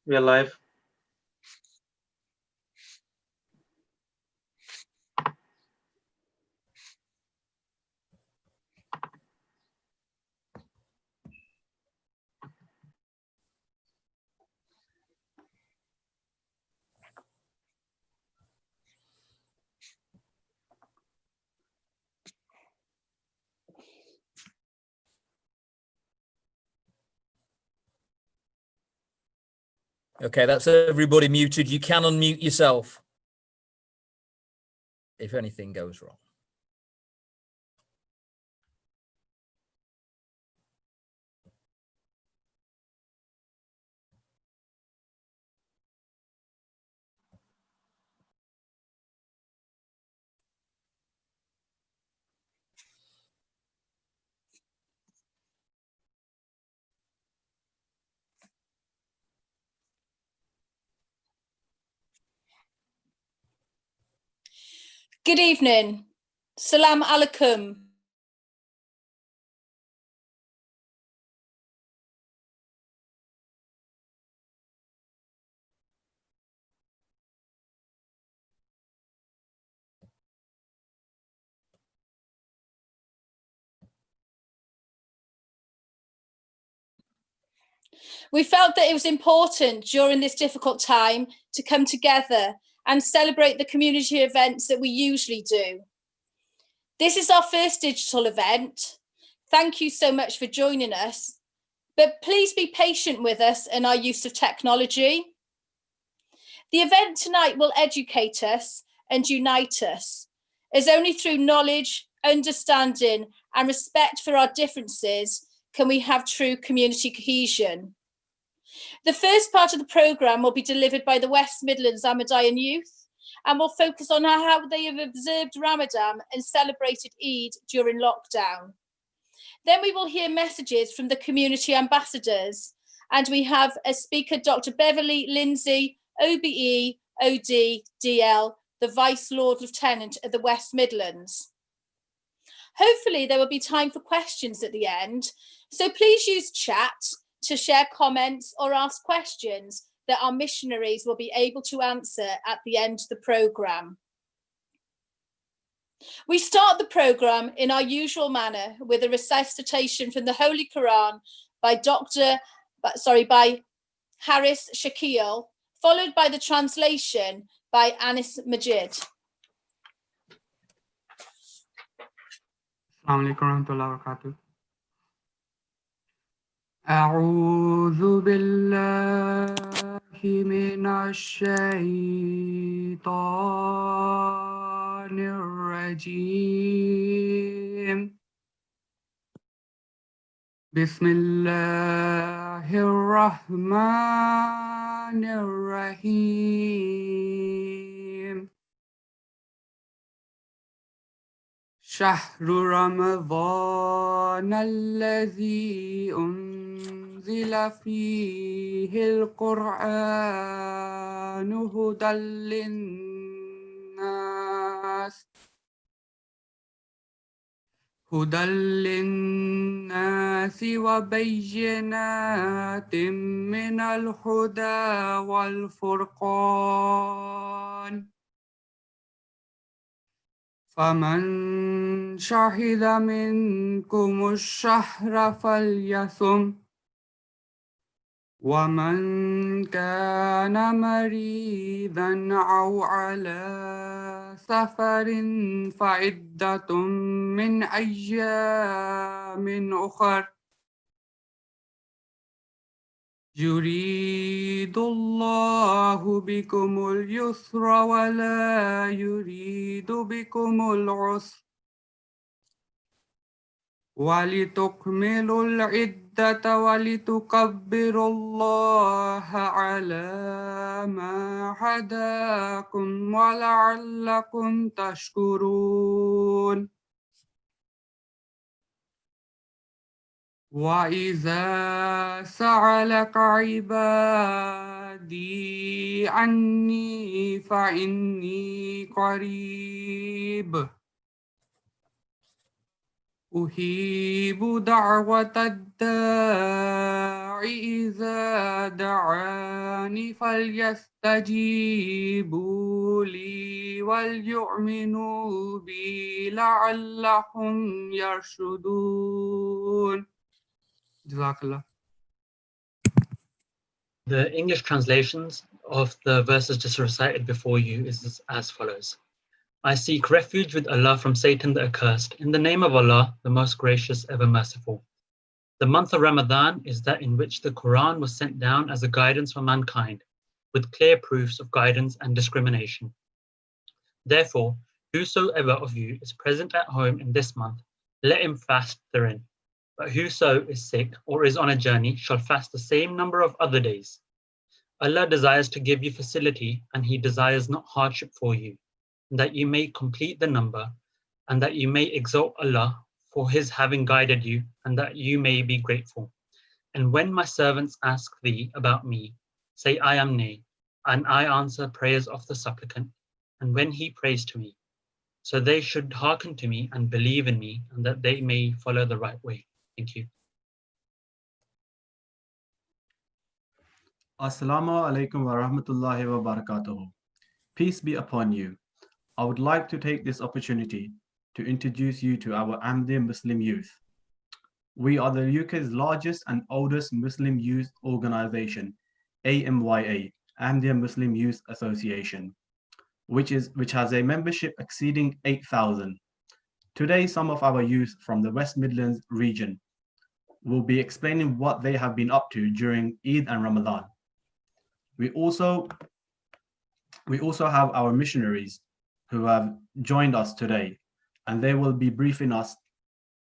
We are live. Okay, that's everybody muted. You can unmute yourself if anything goes wrong. Good evening. Salam alaikum. We felt that it was important during this difficult time to come together and celebrate the community events that we usually do. This is our first digital event. Thank you so much for joining us, but please be patient with us and our use of technology. The event tonight will educate us and unite us, as only through knowledge, understanding, and respect for our differences can we have true community cohesion. The first part of the programme will be delivered by the West Midlands Ahmadiyyan youth and will focus on how they have observed Ramadan and celebrated Eid during lockdown. Then we will hear messages from the community ambassadors, and we have as speaker Dr. Beverly Lindsay, OBE, OD, DL, the Vice Lord Lieutenant of the West Midlands. Hopefully there will be time for questions at the end, so please use chat to share comments or ask questions that our missionaries will be able to answer at the end of the programme. We start the programme in our usual manner with a recitation from the Holy Quran by Haris Shakil, followed by the translation by Anis Majid. Assalamu alaikum warahmatullahi wabarakatuh. أعوذ بالله من الشيطان الرجيم. بسم الله الرحمن الرحيم. شهر رمضان الذي أنزل فيه القرآن هدى للناس وبينات من الهدى والفرقان فمن شهد منكم الشهر فليصم ومن كان مريضا أو على سفر فعدة من أيام أخر يريد الله بكم اليسر ولا يريد بكم العسر ولتكملوا العدة ولتكبروا الله على ما هداكم ولعلكم تشكرون وإذا سألك عبادي عني فإني قريب أجيب دعوة الداع إذا دعاني فليستجيبوا لي وليؤمنوا بي لعلهم يرشدون. جزاك الله. The English translations of the verses just recited before you is as follows. I seek refuge with Allah from Satan the accursed, in the name of Allah, the most gracious, ever merciful. The month of Ramadan is that in which the Quran was sent down as a guidance for mankind, with clear proofs of guidance and discrimination. Therefore, whosoever of you is present at home in this month, let him fast therein. But whoso is sick or is on a journey shall fast the same number of other days. Allah desires to give you facility, and He desires not hardship for you, that you may complete the number, and that you may exalt Allah for His having guided you, and that you may be grateful. And when my servants ask thee about me, say, I am near, and I answer prayers of the supplicant, and when he prays to me. So they should hearken to me and believe in me, and that they may follow the right way. Thank you. Assalamu alaikum wa rahmatullahi wa barakatuh. Peace be upon you. I would like to take this opportunity to introduce you to our Ahmadiyya Muslim Youth. We are the UK's largest and oldest Muslim youth organization, AMYA, Ahmadiyya Muslim Youth Association, which has a membership exceeding 8,000. Today, some of our youth from the West Midlands region will be explaining what they have been up to during Eid and Ramadan. We also have our missionaries who have joined us today, and they will be briefing us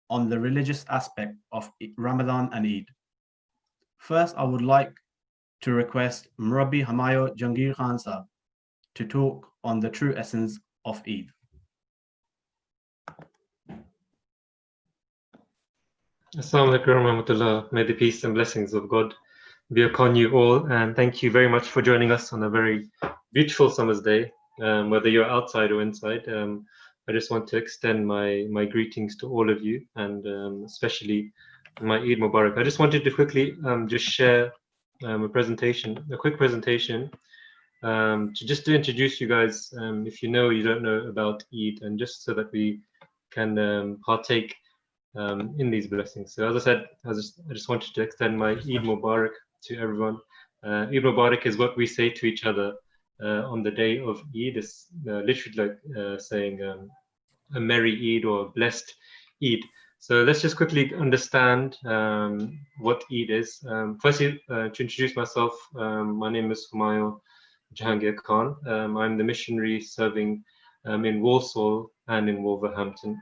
on the religious aspect of Ramadan and Eid. First, I would like to request Murabi Hamayo Jangir Khan Sahab to talk on the true essence of Eid. Assalamu alaikum warahmatullah. May the peace and blessings of God be upon you all, and thank you very much for joining us on a very beautiful summer's day, whether you're outside or inside. I just want to extend my greetings to all of you, and especially my Eid Mubarak. I just wanted to quickly just share a quick presentation to introduce you guys, if you know or you don't know about Eid, and just so that we can partake in these blessings. So as I said, I just wanted to extend my Eid Mubarak to everyone. Eid Mubarak is what we say to each other on the day of Eid. It's literally like saying a merry Eid or a blessed Eid. So let's just quickly understand what Eid is. Firstly, to introduce myself, my name is Humayun Jahangir Khan. I'm the missionary serving in Walsall and in Wolverhampton.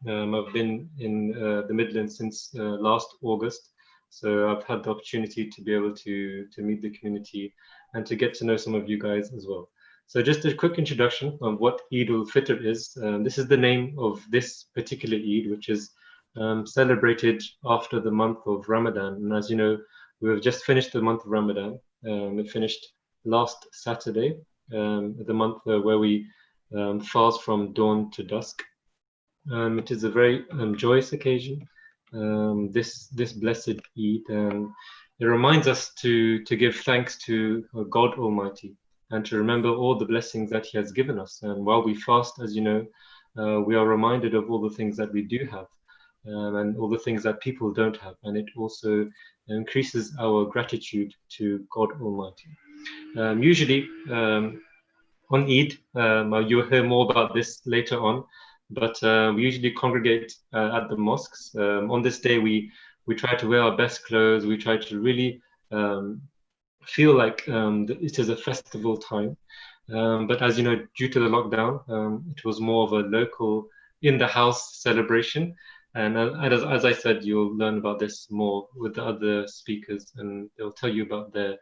I've been in the Midlands since last August, so I've had the opportunity to be able to meet the community and to get to know some of you guys as well. So just a quick introduction of what Eid al-Fitr is. This is the name of this particular Eid, which is celebrated after the month of Ramadan. And as you know, we have just finished the month of Ramadan. It finished last Saturday, the month where we fast from dawn to dusk. It is a very joyous occasion, this blessed Eid, and it reminds us to give thanks to God Almighty and to remember all the blessings that He has given us. And while we fast, as you know, we are reminded of all the things that we do have and all the things that people don't have, and it also increases our gratitude to God Almighty. Usually on Eid, you'll hear more about this later on, but we usually congregate at the mosques. On this day, we try to wear our best clothes. We try to really feel like it is a festival time. But as you know, due to the lockdown, it was more of a local, in-the-house celebration. And as I said, you'll learn about this more with the other speakers, and they'll tell you about their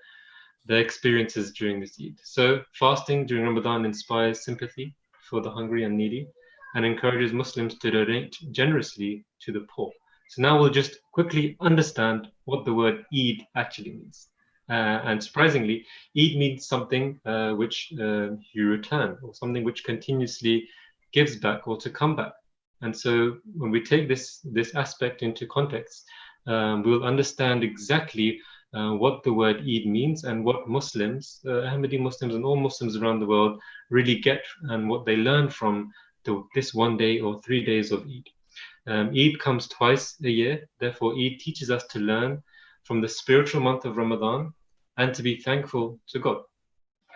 experiences during this Eid. So fasting during Ramadan inspires sympathy for the hungry and needy, and encourages Muslims to donate generously to the poor. So now we'll just quickly understand what the word Eid actually means. And surprisingly, Eid means something which you return, or something which continuously gives back or to come back. And so when we take this aspect into context, we'll understand exactly what the word Eid means and what Muslims, Ahmadi Muslims and all Muslims around the world really get and what they learn from this 1 day or 3 days of Eid. Eid comes twice a year, therefore Eid teaches us to learn from the spiritual month of Ramadan and to be thankful to God.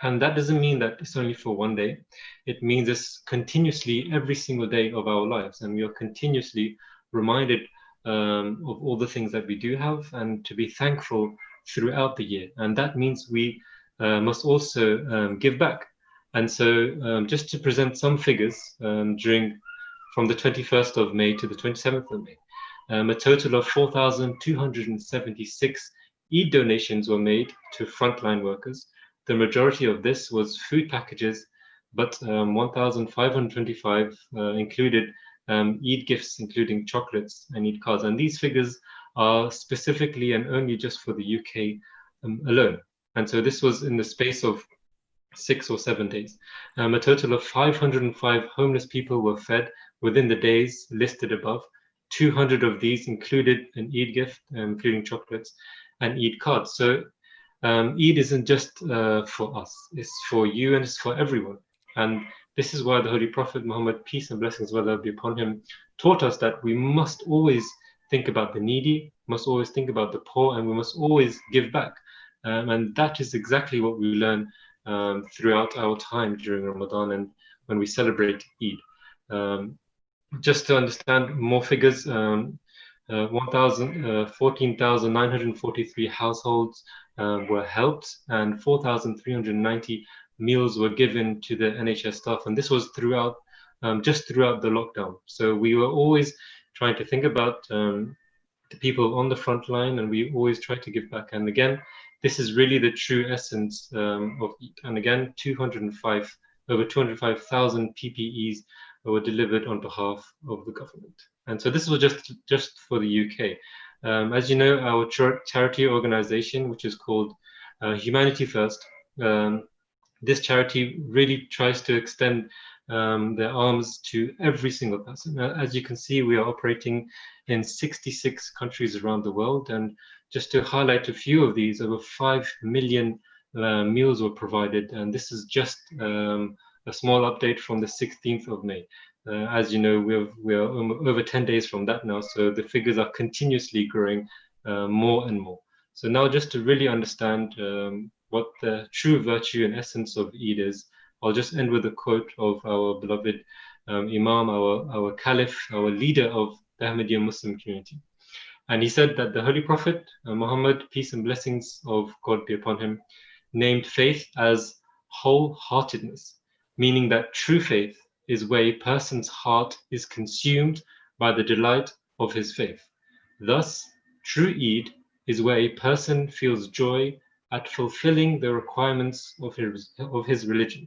And that doesn't mean that it's only for 1 day. It means it's continuously every single day of our lives, and we are continuously reminded of all the things that we do have and to be thankful throughout the year. And that means we must also give back. And so just to present some figures from the 21st of May to the 27th of May, a total of 4,276 Eid donations were made to frontline workers. The majority of this was food packages, but 1,525 included Eid gifts, including chocolates and Eid cards. And these figures are specifically and only just for the UK alone. And so this was in the space of 6 or 7 days. A total of 505 homeless people were fed within the days listed above. 200 of these included an Eid gift, including chocolates and Eid cards. So Eid isn't just for us, it's for you and it's for everyone. And this is why the Holy Prophet Muhammad, peace and blessings of Allah be upon him, taught us that we must always think about the needy, must always think about the poor, and we must always give back. And that is exactly what we learn throughout our time during Ramadan and when we celebrate Eid. Just to understand more figures, 14,943 households were helped and 4,390 meals were given to the NHS staff. And this was just throughout the lockdown. So we were always trying to think about the people on the front line, and we always try to give back. And again, this is really the true essence of Eid. And again, over 205,000 PPEs were delivered on behalf of the government. And so this was just for the UK. As you know, our charity organization, which is called Humanity First, this charity really tries to extend their arms to every single person. As you can see, we are operating in 66 countries around the world. And just to highlight a few of these, over 5 million meals were provided. And this is just a small update from the 16th of May. As you know, we are over 10 days from that now, so the figures are continuously growing more and more. So now just to really understand what the true virtue and essence of Eid is, I'll just end with a quote of our beloved Imam, our Caliph, our leader of the Ahmadiyya Muslim community. And he said that the Holy Prophet Muhammad, peace and blessings of God be upon him, named faith as wholeheartedness, meaning that true faith is where a person's heart is consumed by the delight of his faith. Thus, true Eid is where a person feels joy at fulfilling the requirements of his religion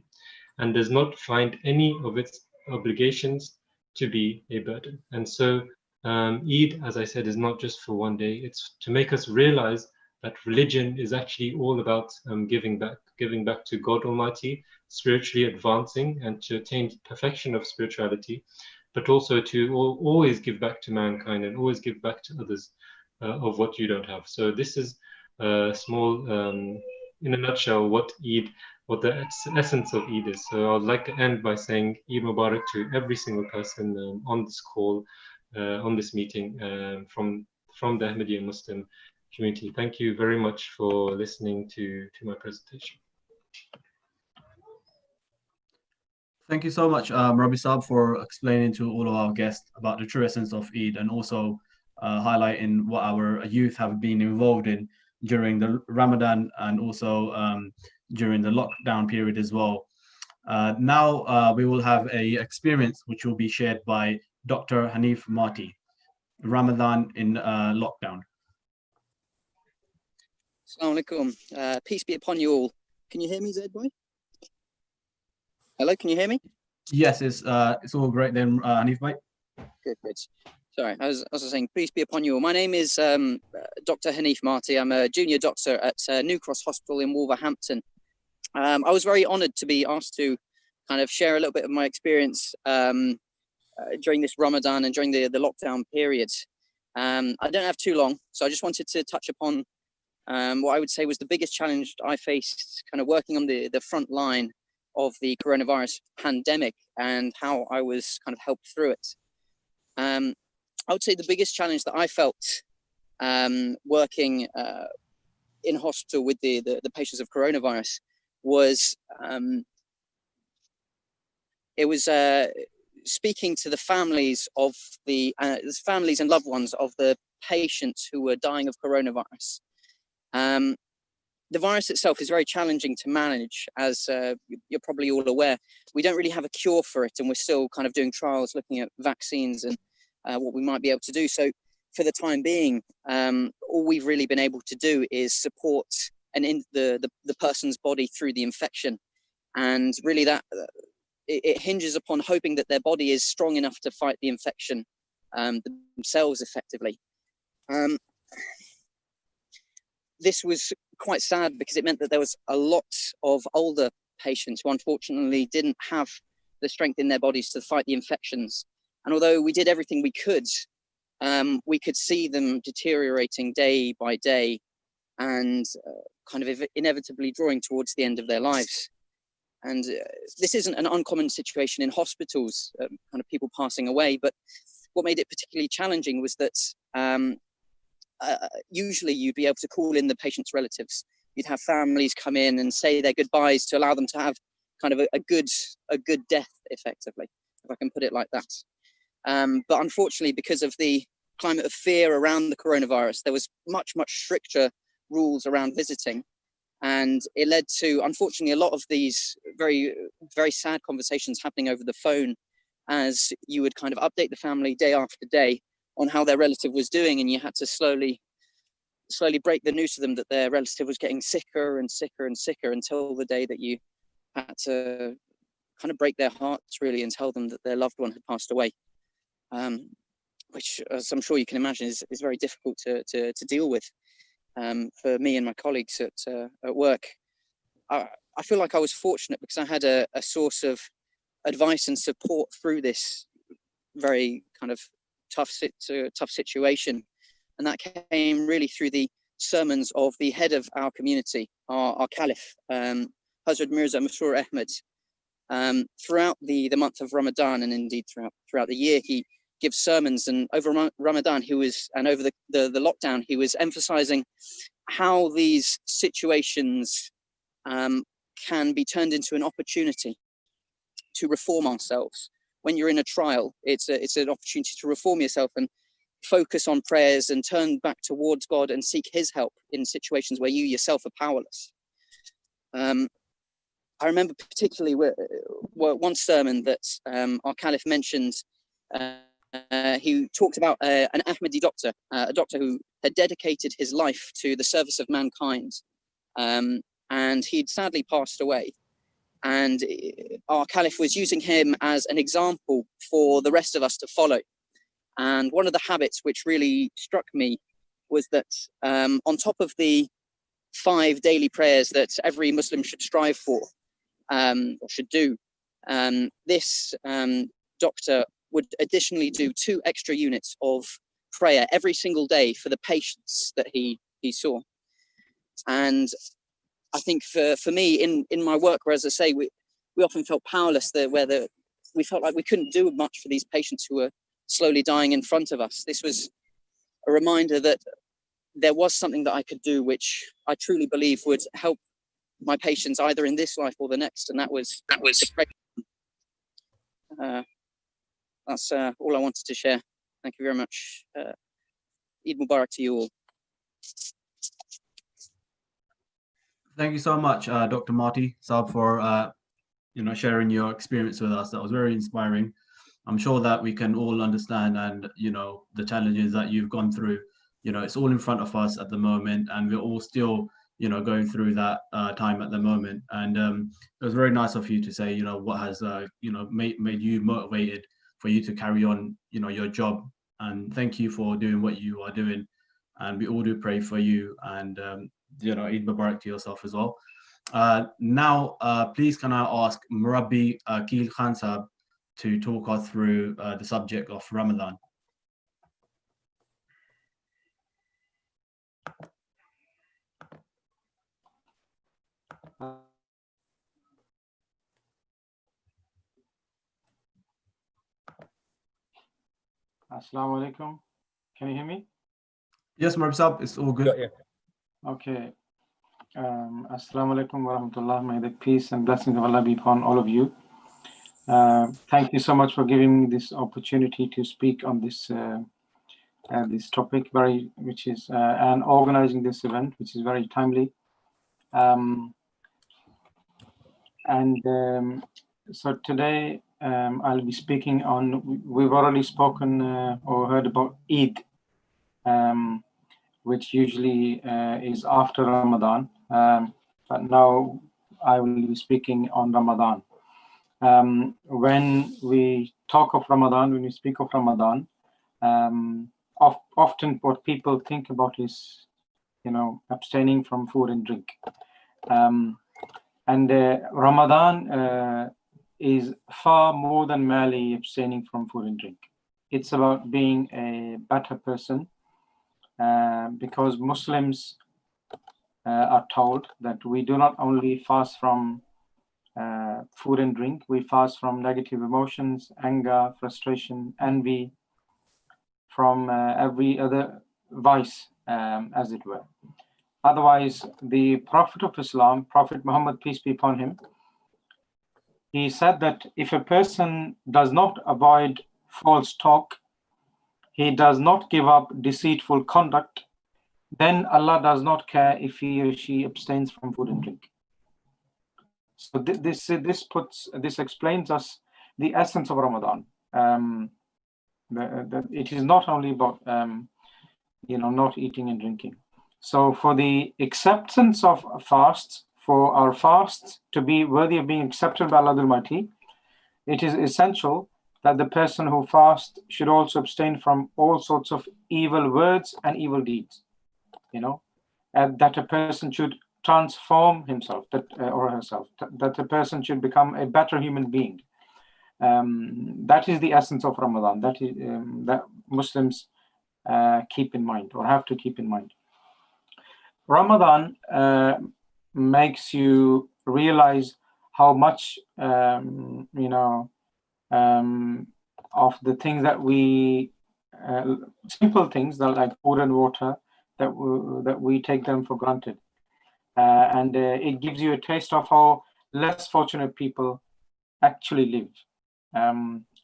and does not find any of its obligations to be a burden. And so Eid, as I said, is not just for 1 day. It's to make us realize that religion is actually all about giving back to God Almighty, spiritually advancing and to attain perfection of spirituality, but also to always give back to mankind and always give back to others of what you don't have. So this is a small, in a nutshell, what the essence of Eid is. So I'd like to end by saying Eid Mubarak to every single person on this call, on this meeting, from the Ahmadiyya Muslim community. Thank you very much for listening to my presentation. Thank you so much, Rabi Saab, for explaining to all of our guests about the true essence of Eid and also highlighting what our youth have been involved in during the Ramadan and also during the lockdown period as well. Now we will have an experience which will be shared by Dr. Hanif Marty, Ramadan in lockdown. Assalamu alaikum. Peace be upon you all. Can you hear me, Zaid boy? Hello, can you hear me? Yes, it's all great then, Hanif bhai. Good. Sorry, I was saying, peace be upon you all. My name is Dr. Hanif Marty. I'm a junior doctor at New Cross Hospital in Wolverhampton. I was very honoured to be asked to kind of share a little bit of my experience during this Ramadan and during the lockdown period. I don't have too long, so I just wanted to touch upon what I would say was the biggest challenge I faced kind of working on the front line of the coronavirus pandemic and how I was kind of helped through it. I would say the biggest challenge that I felt working in hospital with the patients of coronavirus was speaking to the families of the families and loved ones of the patients who were dying of coronavirus. The virus itself is very challenging to manage, as you're probably all aware. We don't really have a cure for it, and we're still kind of doing trials looking at vaccines and what we might be able to do. So for the time being, all we've really been able to do is support the person's body through the infection. And really that it hinges upon hoping that their body is strong enough to fight the infection themselves effectively. This was quite sad because it meant that there was a lot of older patients who unfortunately didn't have the strength in their bodies to fight the infections. And although we did everything we could see them deteriorating day by day and kind of inevitably drawing towards the end of their lives. And this isn't an uncommon situation in hospitals, kind of people passing away, but what made it particularly challenging was that usually you'd be able to call in the patient's relatives. You'd have families come in and say their goodbyes to allow them to have kind of a good death, effectively, if I can put it like that. But unfortunately, because of the climate of fear around the coronavirus, there was much stricter rules around visiting. And it led to, unfortunately, a lot of these very, very sad conversations happening over the phone, as you would kind of update the family day after day on how their relative was doing, and you had to slowly break the news to them that their relative was getting sicker and sicker and sicker until the day that you had to kind of break their hearts, really, and tell them that their loved one had passed away, which, as I'm sure you can imagine, is very difficult to deal with. For me and my colleagues at work. I feel like I was fortunate because I had a source of advice and support through this very kind of tough situation. And that came really through the sermons of the head of our community, our Caliph, Hazrat Mirza Masroor Ahmed. Throughout the month of Ramadan, and indeed throughout the year, he gives sermons, and over Ramadan and over the lockdown, he was emphasizing how these situations can be turned into an opportunity to reform ourselves. When you're in a trial, it's an opportunity to reform yourself and focus on prayers and turn back towards God and seek his help in situations where you yourself are powerless. I remember particularly one sermon that our Caliph mentioned. He talked about an Ahmadi doctor, a doctor who had dedicated his life to the service of mankind, and he'd sadly passed away. And our Caliph was using him as an example for the rest of us to follow. And one of the habits which really struck me was that on top of the 5 daily prayers that every Muslim should strive for, or should do, this doctor would additionally do 2 extra units of prayer every single day for the patients that he saw. And I think for me in my work, where, as I say, we often felt powerless, we felt like we couldn't do much for these patients who were slowly dying in front of us. This was a reminder that there was something that I could do which I truly believe would help my patients either in this life or the next, and that was that's all I wanted to share. Thank you very much. Eid Mubarak to you all. Thank you so much, Dr. Marty Saab, for sharing your experience with us. That was very inspiring. I'm sure that we can all understand, and the challenges that you've gone through. It's all in front of us at the moment, and we're all still going through that time at the moment. And it was very nice of you to say what has made you motivated for you to carry on your job. And thank you for doing what you are doing, and we all do pray for you. And Eid Mubarak to yourself as well. Now please can I ask Murabi Akil Khan Saab to talk us through the subject of Ramadan. Assalamu alaikum. Can you hear me? Yes, Marbsab, it's all good. Okay. Assalamu alaikum wa rahmatullah. May the peace and blessings of Allah be upon all of you. Thank you so much for giving me this opportunity to speak on this this topic, and organizing this event, which is very timely. So today I'll be speaking on. We've already spoken or heard about Eid, which usually is after Ramadan. But now I will be speaking on Ramadan. When we talk of Ramadan, when we speak of Ramadan, often what people think about is, abstaining from food and drink. Ramadan is far more than merely abstaining from food and drink. It's about being a better person, because Muslims are told that we do not only fast from food and drink, we fast from negative emotions, anger, frustration, envy, from every other vice, as it were. Otherwise, the Prophet of Islam, Prophet Muhammad, peace be upon him, he said that if a person does not avoid false talk, he does not give up deceitful conduct, then Allah does not care if he or she abstains from food and drink. So this explains us the essence of Ramadan. It is not only about not eating and drinking. So for the acceptance of fasts, for our fasts to be worthy of being accepted by Allah Almighty, it is essential that the person who fasts should also abstain from all sorts of evil words and evil deeds. And that a person should transform himself or herself, that a person should become a better human being. That is the essence of Ramadan. That Muslims keep in mind, or have to keep in mind. Ramadan makes you realize how much of the things that we simple things that like food and water, that we take them for granted, and it gives you a taste of how less fortunate people actually live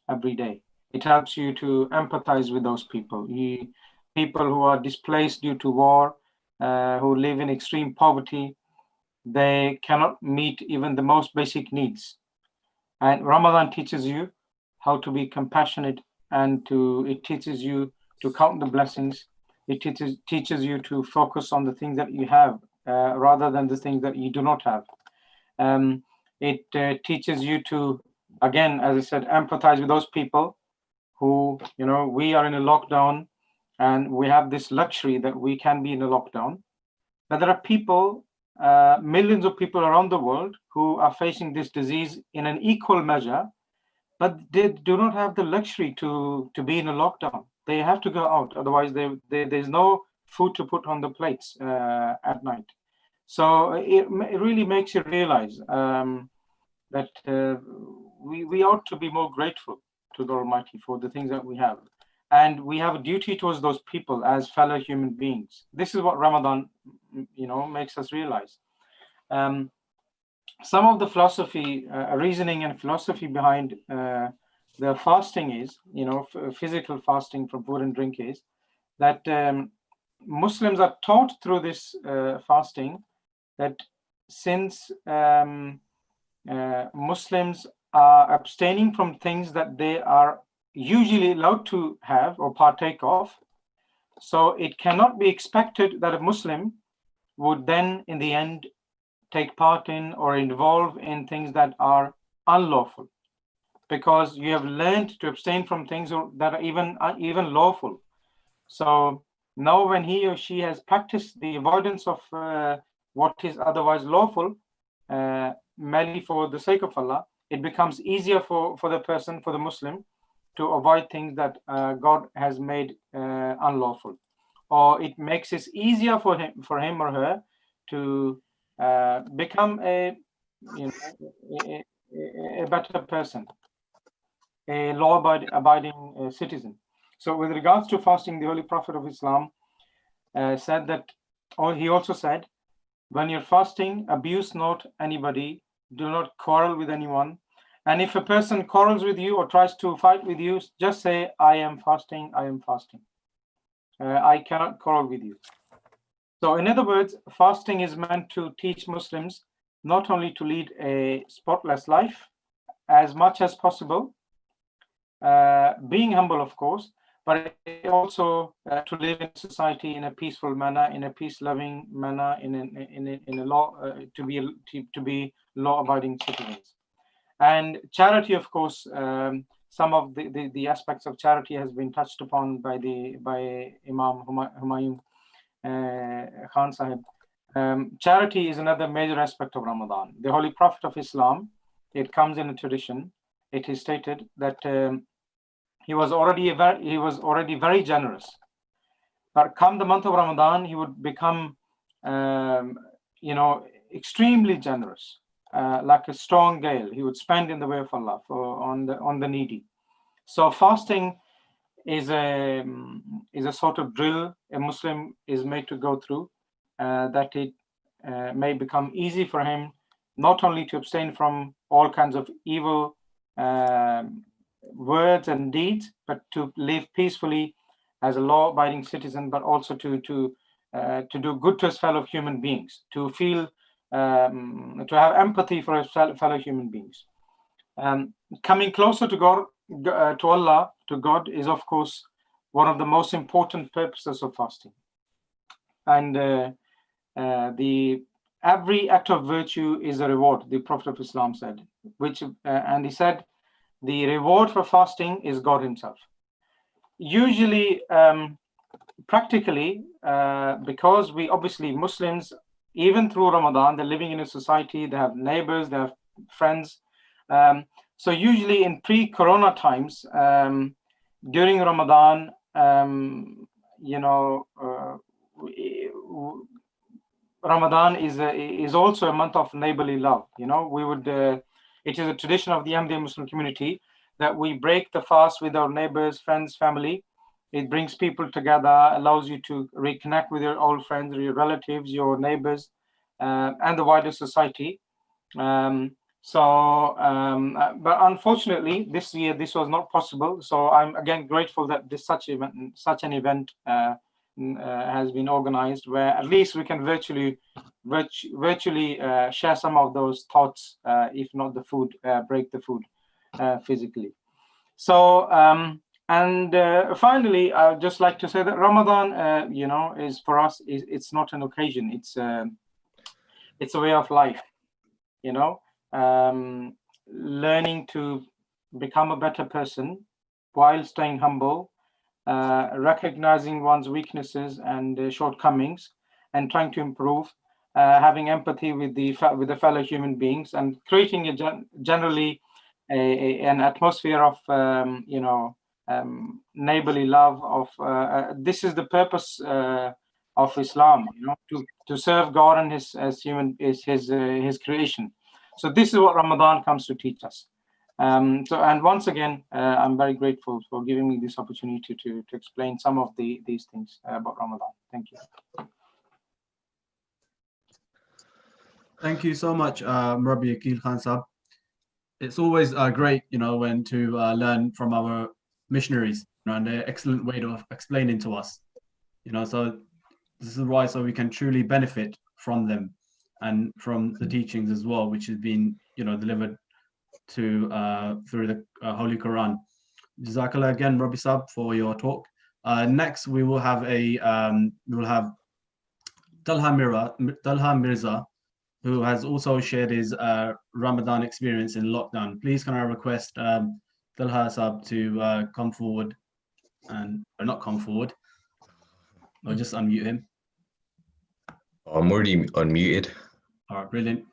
every day. It helps you to empathize with those people, people who are displaced due to war, who live in extreme poverty. They cannot meet even the most basic needs, and Ramadan teaches you how to be compassionate, and it teaches you to count the blessings. It teaches you to focus on the things that you have rather than the things that you do not have. It teaches you to, again, as I said, empathize with those people who, we are in a lockdown and we have this luxury that we can be in a lockdown. But there are people, millions of people around the world who are facing this disease in an equal measure, but they do not have the luxury to be in a lockdown. They have to go out, otherwise there's no food to put on the plates at night. So it really makes you realize that we ought to be more grateful to the Almighty for the things that we have. And we have a duty towards those people as fellow human beings. This is what Ramadan, makes us realize. Some of the philosophy, reasoning and philosophy behind the fasting is, physical fasting from food and drink, is that Muslims are taught through this fasting that since Muslims are abstaining from things that they are usually allowed to have or partake of, so it cannot be expected that a Muslim would then in the end take part in or involve in things that are unlawful, because you have learned to abstain from things that are even lawful. So now when he or she has practiced the avoidance of what is otherwise lawful, merely for the sake of Allah, it becomes easier for the person, for the Muslim, to avoid things that God has made unlawful, or it makes it easier for him or her to become a better person, a law-abiding citizen. So with regards to fasting, the Holy Prophet of Islam said that, or he also said, when you're fasting, abuse not anybody, do not quarrel with anyone. And if a person quarrels with you or tries to fight with you, just say, I am fasting, I am fasting. I cannot quarrel with you. So in other words, fasting is meant to teach Muslims not only to lead a spotless life as much as possible, being humble, of course, but also to live in society in a peaceful manner, in a peace-loving manner, in a law to be law-abiding citizens. And charity, of course, some of the aspects of charity has been touched upon by Imam Humayun Khan Sahib. Charity is another major aspect of Ramadan. The Holy Prophet of Islam, it comes in a tradition. It is stated that he was already very generous, but come the month of Ramadan, he would become, extremely generous, like a strong gale. He would spend in the way of Allah on the needy. So fasting is a sort of drill a Muslim is made to go through, that it may become easy for him not only to abstain from all kinds of evil words and deeds, but to live peacefully as a law-abiding citizen, but also to do good to his fellow human beings, to feel, to have empathy for his fellow human beings. Coming closer to God, to Allah, to God, is of course one of the most important purposes of fasting. And every act of virtue is a reward, the Prophet of Islam said, and he said, the reward for fasting is God himself. Usually, practically, because we obviously Muslims, even through Ramadan, they're living in a society, they have neighbors, they have friends. So usually in pre-Corona times, during Ramadan, Ramadan is also a month of neighborly love. We would, it is a tradition of the Ahmadiyya Muslim community that we break the fast with our neighbors, friends, family. It brings people together, allows you to reconnect with your old friends, your relatives, your neighbors, and the wider society. But unfortunately, this year this was not possible. So I'm again grateful that such an event has been organized, where at least we can virtually share some of those thoughts, if not the food, break the food physically. So finally, I'd just like to say that Ramadan, is for us, it's not an occasion. It's a way of life. Learning to become a better person while staying humble, recognizing one's weaknesses and shortcomings, and trying to improve, having empathy with the fellow human beings, and creating generally an atmosphere of neighborly love. This is the purpose of Islam, to serve God and his creation. So this is what Ramadan comes to teach us. And once again, I'm very grateful for giving me this opportunity to explain some of these things about Ramadan. Thank you. Thank you so much, Rabbi Akil Khan Sahab. It's always great, when to learn from our missionaries, and their excellent way of explaining to us. So this is why, so we can truly benefit from them and from the teachings as well, which has been, delivered to through the Holy Quran. Jazakallah again, Rabbi Sahab, for your talk. Next, we will have Talha Mirza, who has also shared his Ramadan experience in lockdown. Please can I request Talha Sahab to come forward, or not come forward, or just unmute him. I'm already unmuted. All right, brilliant.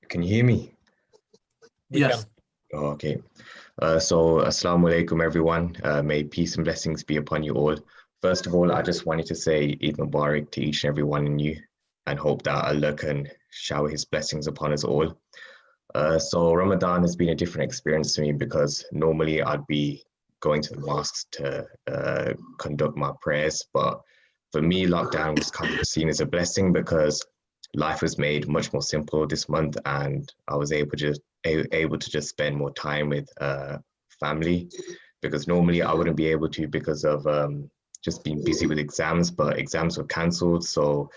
Can you hear me? Yes. Okay. So, Assalamu alaikum, everyone. May peace and blessings be upon you all. First of all, I just wanted to say Eid Mubarak to each and every one of you, and hope that Allah can shower His blessings upon us all. So Ramadan has been a different experience to me because normally I'd be going to the mosques to conduct my prayers, but for me, lockdown was kind of seen as a blessing because life was made much more simple this month, and I was able to just spend more time with family, because normally I wouldn't be able to because of just being busy with exams, but exams were cancelled, so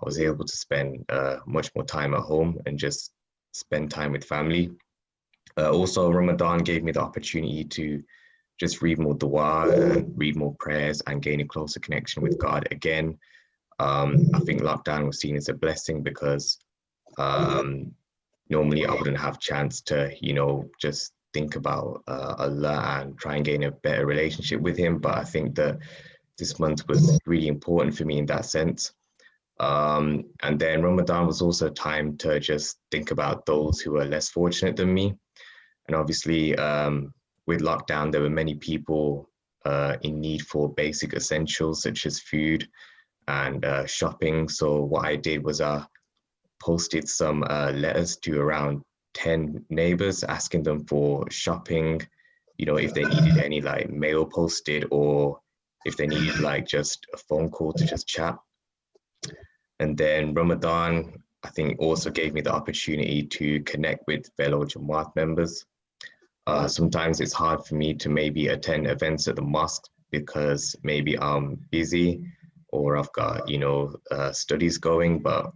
I was able to spend much more time at home and just spend time with family. Also, Ramadan gave me the opportunity to just read more dua and read more prayers and gain a closer connection with God again. I think lockdown was seen as a blessing because normally I wouldn't have chance to, just think about Allah and try and gain a better relationship with Him. But I think that this month was really important for me in that sense. And then Ramadan was also a time to just think about those who are less fortunate than me. And obviously, with lockdown, there were many people in need for basic essentials such as food and shopping. So what I did was I posted some letters to around 10 neighbors asking them for shopping, if they needed any like mail posted or if they needed like just a phone call to just chat. And then Ramadan, I think, also gave me the opportunity to connect with fellow Jamaat members. Sometimes it's hard for me to maybe attend events at the mosque because maybe I'm busy or I've got, studies going. But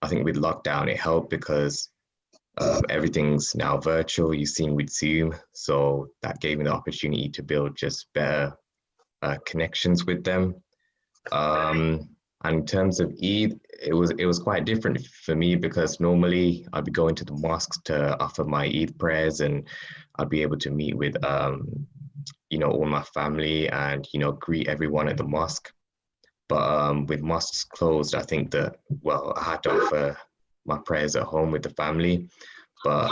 I think with lockdown, it helped because everything's now virtual, you've seen with Zoom. So that gave me the opportunity to build just better connections with them. And in terms of Eid, it was quite different for me because normally I'd be going to the mosque to offer my Eid prayers, and I'd be able to meet with all my family and greet everyone at the mosque. But with mosques closed, I think that I had to offer my prayers at home with the family. But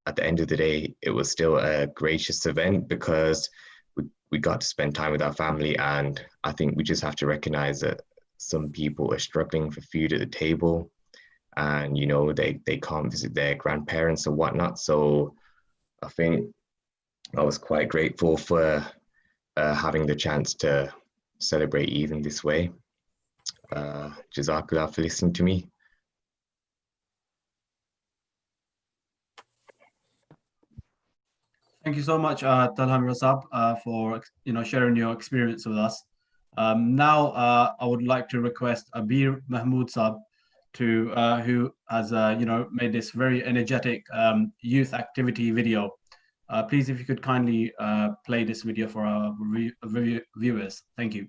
at the end of the day, it was still a gracious event because we got to spend time with our family, and I think we just have to recognize that some people are struggling for food at the table, and they can't visit their grandparents or whatnot. So I think I was quite grateful for having the chance to celebrate Eid in this way. Jazakallah for listening to me. Thank you so much, Talha Mirasab, for sharing your experience with us. Now, I would like to request Abir Mahmood Sab, who has made this very energetic youth activity video. Please, if you could kindly play this video for our viewers. Thank you.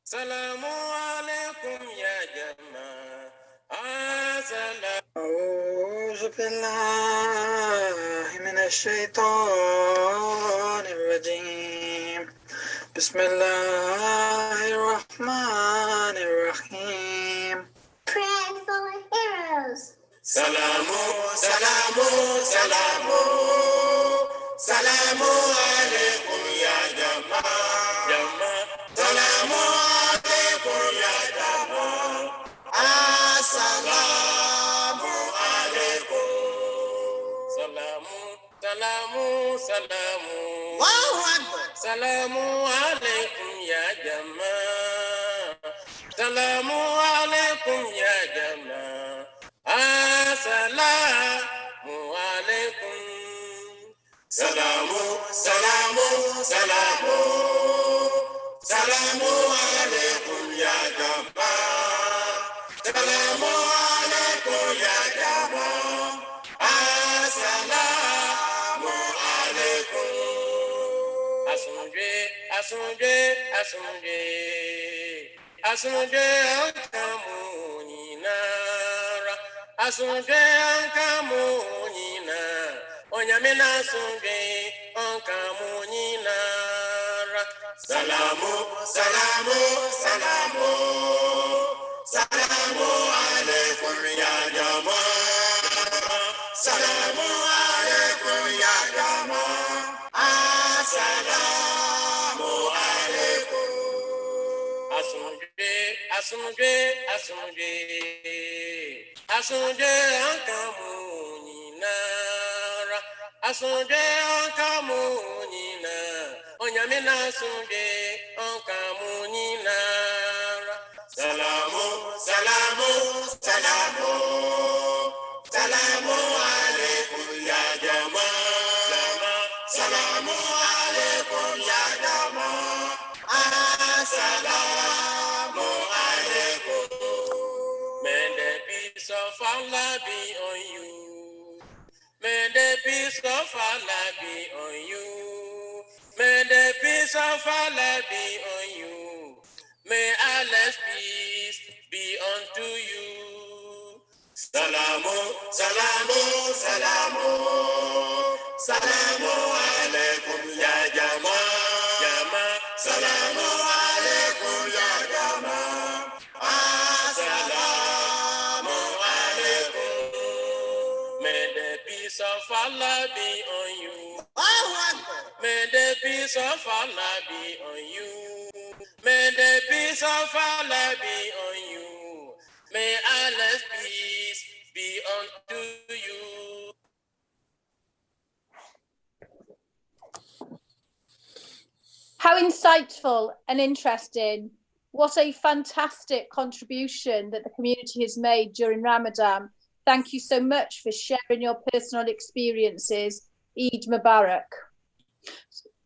Salamu alaikum ya jama'a. أعوذ بالله من الشيطان الرجيم. بسم الله الرحمن الرحيم. Pray for heroes. Salamu, salamu, salamu. Salamu alaikum ya jama'a. Salamu alaikum ya jama'a. Assalamu alaikum. Salamu, salamu, salamu. Allahu Akbar. Salamu alaikum ya jama'a. Salamu alaikum ya jama'a. Assalamu alaikum. Salamu, salamu, salamu. Salamu alaikum ya jama'a. Salamu alaikum ya jama'a. Assalamu alaikum. Asunje, asunje, asunje. Asunje ankamunina. Asunje ankamunina. Onyamena asunje ankamunina. Salamu, salamu, salamu. salamu alaikum ya jamaa. Salamu alaikum ya jamaa. Assalamu alaikum. Asunge, Asunge ankamunina. Asunge ankamunina. Onyamina asunge ankamunina. Salamu, salamu, salamu. Salamu alaikum ya jamaa. Salamu alaikum ya jamaa. Assalamu alaikum. May the peace of Allah be on you. May the peace of Allah be on you. May the peace of Allah be on you. May Allah's peace be unto you. Salamu, salamu, salamu. Salamu alaikum ya jamaa. Salamu alaikum ya jamaa. Assalamu alaikum. May the peace of Allah be on you. May the peace of Allah be on you. May the peace of Allah be on you. May Allah's peace be unto you. How insightful and interesting. What a fantastic contribution that the community has made during Ramadan. Thank you so much for sharing your personal experiences. Eid Mubarak.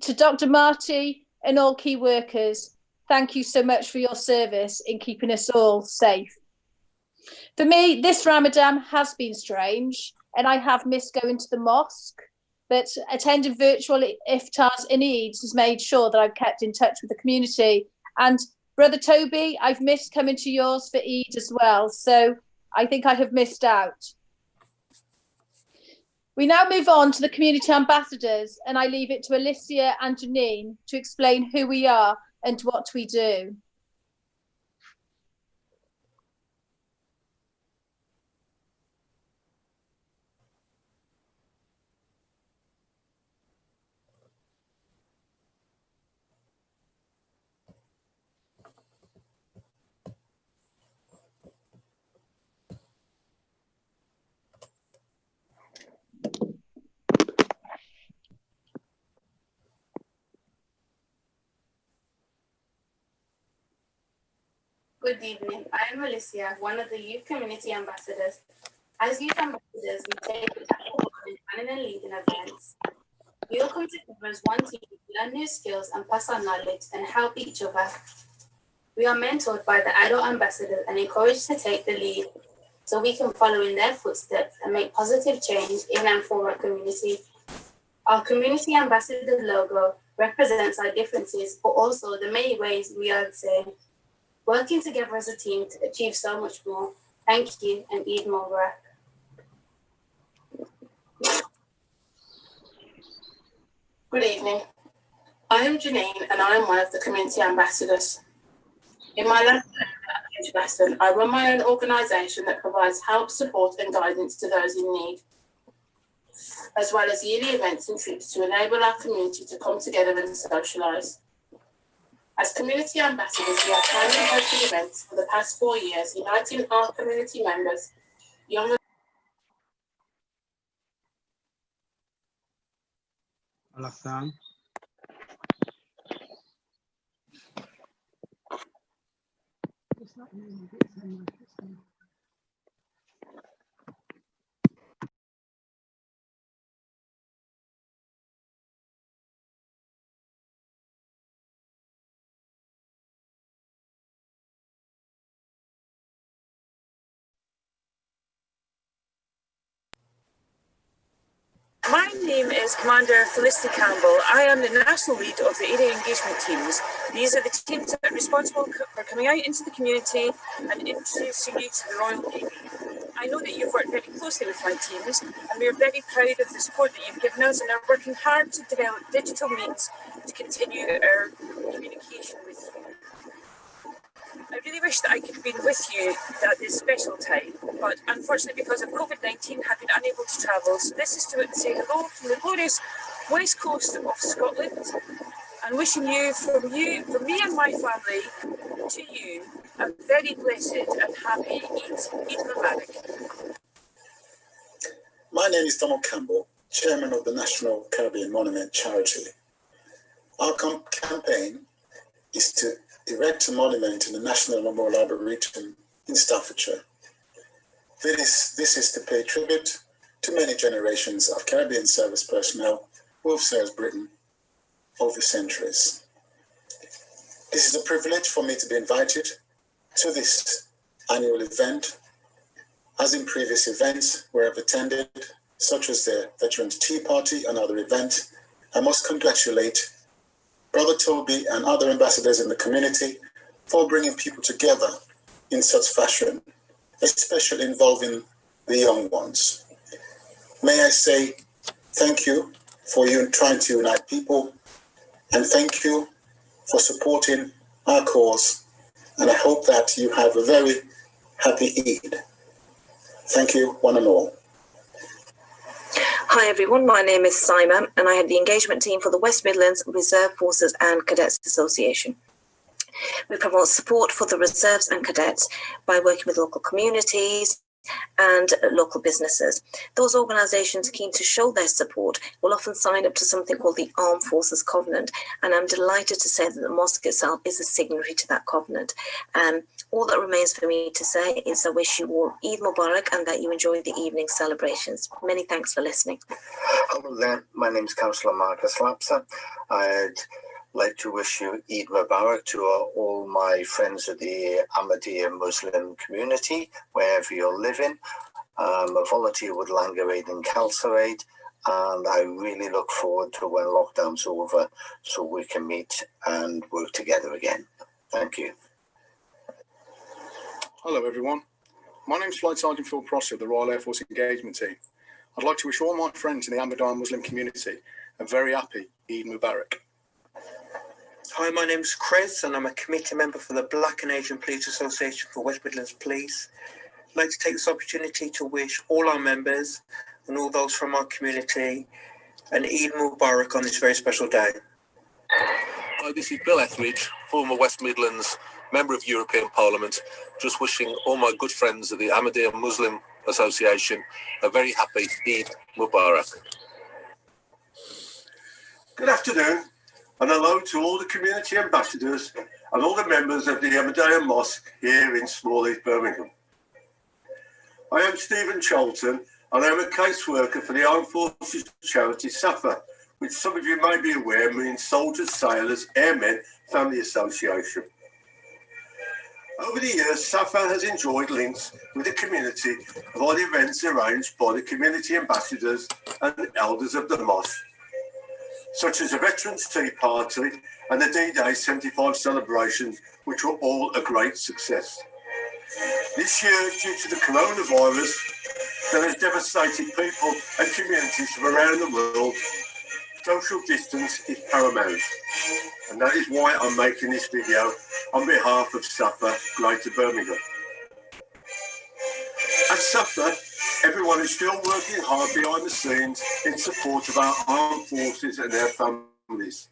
To Dr. Marty and all key workers, thank you so much for your service in keeping us all safe. For me, this Ramadan has been strange, and I have missed going to the mosque, but attending virtual iftars and Eids has made sure that I've kept in touch with the community. And Brother Toby, I've missed coming to yours for Eid as well, so I think I have missed out. We now move on to the community ambassadors, and I leave it to Alicia and Janine to explain who we are and what we do. Good evening. I am Alicia, one of the youth community ambassadors. As youth ambassadors, we take active in planning and leading events. We all come together as one team to learn new skills and pass on knowledge and help each other. We are mentored by the adult ambassadors and encouraged to take the lead so we can follow in their footsteps and make positive change in and for our community. Our community ambassador logo represents our differences, but also the many ways we are the same, working together as a team to achieve so much more. Thank you, and Eid Mubarak. Good evening. I am Janine, and I am one of the community ambassadors. In my last at Boston, I run my own organisation that provides help, support and guidance to those in need, as well as yearly events and trips to enable our community to come together and socialise. As community ambassadors, we have kindly hosted events for the past 4 years, uniting our community members, young Alasan. My name is Commander Felicity Campbell. I am the national lead of the area engagement teams. These are the teams that are responsible for coming out into the community and introducing you to the Royal Navy. I know that you've worked very closely with my teams, and we are very proud of the support that you've given us and are working hard to develop digital means to continue our communication with you. I really wish that I could have been with you at this special time, but unfortunately because of COVID-19 I've been unable to travel. So this is to say hello from the glorious west coast of Scotland, and wishing you, from me and my family, to you, a very blessed and happy Eid Mubarak. My name is Donald Campbell, Chairman of the National Caribbean Monument Charity. Our campaign is to erect a monument in the National Memorial Arboretum in Staffordshire. This is to pay tribute to many generations of Caribbean service personnel who have served Britain over centuries. This is a privilege for me to be invited to this annual event. As in previous events where I've attended, such as the Veterans Tea Party and other events, I must congratulate Brother Toby and other ambassadors in the community for bringing people together in such fashion, especially involving the young ones. May I say thank you for you trying to unite people, and thank you for supporting our cause, and I hope that you have a very happy Eid. Thank you, one and all. Hi everyone, my name is Simon and I head the engagement team for the West Midlands Reserve Forces and Cadets Association. We promote support for the reserves and cadets by working with local communities and local businesses. Those organisations keen to show their support will often sign up to something called the Armed Forces Covenant, and I'm delighted to say that the mosque itself is a signatory to that covenant. All that remains for me to say is I wish you all Eid Mubarak and that you enjoy the evening celebrations. Many thanks for listening. Hello there, my name is Councillor Marcus Lapsa. I'd like to wish you Eid Mubarak to all my friends of the Ahmadiyya Muslim community, wherever you're living. I'm a volunteer with Langarade and Calcerate, and I really look forward to when lockdown's over so we can meet and work together again. Thank you. Hello everyone, my name is Flight Sergeant Phil Prosser of the Royal Air Force Engagement Team. I'd like to wish all my friends in the Ahmadiyya Muslim community a very happy Eid Mubarak. Hi, my name's Chris and I'm a committee member for the Black and Asian Police Association for West Midlands Police. I'd like to take this opportunity to wish all our members and all those from our community an Eid Mubarak on this very special day. Hi, this is Bill Etheridge, former West Midlands Member of European Parliament, just wishing all my good friends of the Ahmadiyya Muslim Association a very happy Eid Mubarak. Good afternoon, and hello to all the community ambassadors and all the members of the Ahmadiyya Mosque here in Small East Birmingham. I am Stephen Cholton, and I am a caseworker for the Armed Forces charity SAFA, which some of you may be aware means Soldiers, Sailors, Airmen Family Association. Over the years, SAFA has enjoyed links with the community via events arranged by the community ambassadors and elders of the mosque, such as the Veterans Tea Party and the D-Day 75 celebrations, which were all a great success. This year, due to the coronavirus that has devastated people and communities from around the world, social distance is paramount, and that is why I'm making this video on behalf of SAFA Greater Birmingham. At SAFA, everyone is still working hard behind the scenes in support of our armed forces and their families.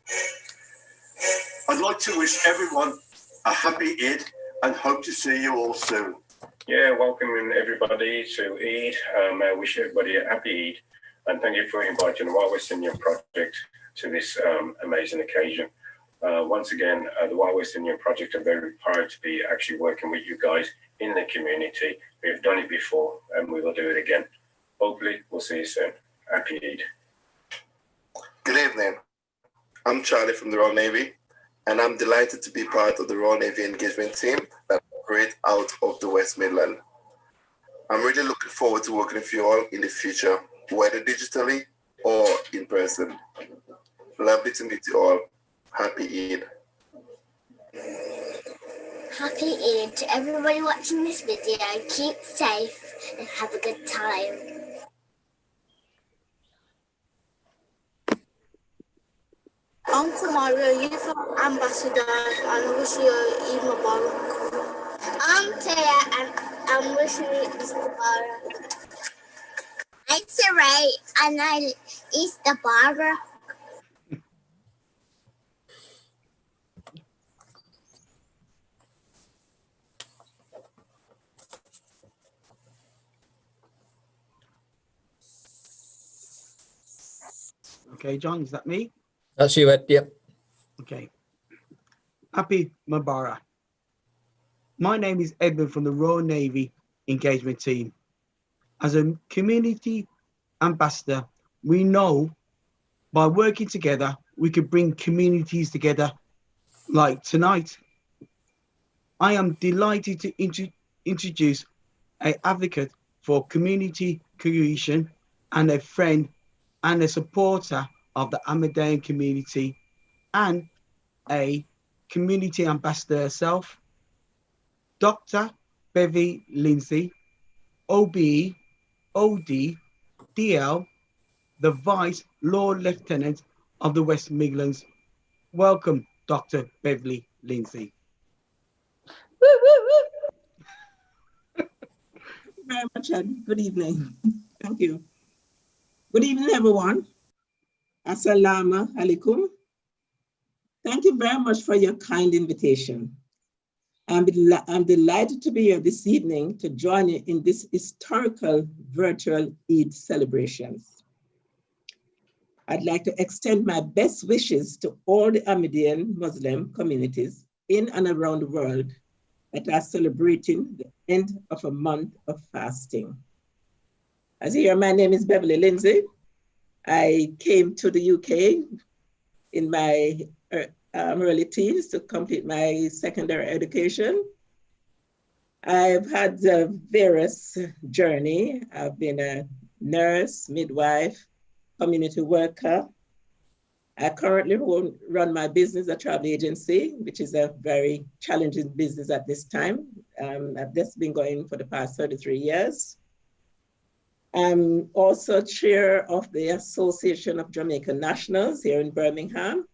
I'd like to wish everyone a happy Eid and hope to see you all soon. Yeah, welcoming everybody to Eid. I wish everybody a happy Eid. And thank you for inviting the White West Indian Project to this amazing occasion. Once again, the White West Indian Project are very proud to be actually working with you guys in the community. We've done it before and we will do it again. Hopefully, we'll see you soon. Happy Eid. Good evening. I'm Charlie from the Royal Navy, and I'm delighted to be part of the Royal Navy engagement team that operate out of the West Midlands. I'm really looking forward to working with you all in the future, whether digitally or in person. Lovely to meet you all. Happy Eid. Happy Eid to everybody watching this video. Keep safe and have a good time. I'm Kumari, youth ambassador, and I wish you Eid Mubarak. I'm Taya, and I'm wishing you Eid Mubarak. I'm Sarai, and I Eid Mubarak. Okay, John, is that me? That's you, Ed. Yep. Okay. Happy Mubarak. My name is Edmund from the Royal Navy Engagement Team. As a community ambassador, we know by working together, we could bring communities together like tonight. I am delighted to introduce an advocate for community cohesion and a friend and a supporter of the Ahmadiyyan community and a community ambassador herself, Dr. Beverly Lindsay, OBE, OD, DL, the Vice Lord Lieutenant of the West Midlands. Welcome, Dr. Beverly Lindsay. Very much, Ed. Good evening. Thank you. Good evening, everyone. Assalamu alaikum. Thank you very much for your kind invitation. I'm delighted to be here this evening to join you in this historical virtual Eid celebrations. I'd like to extend my best wishes to all the Ahmadiyyan Muslim communities in and around the world that are celebrating the end of a month of fasting. As you hear, my name is Beverly Lindsay. I came to the UK in my early teens to complete my secondary education. I've had a various journey. I've been a nurse, midwife, community worker. I currently run my business, a travel agency, which is a very challenging business at this time. I've just been going for the past 33 years. I'm also chair of the Association of Jamaican Nationals here in Birmingham.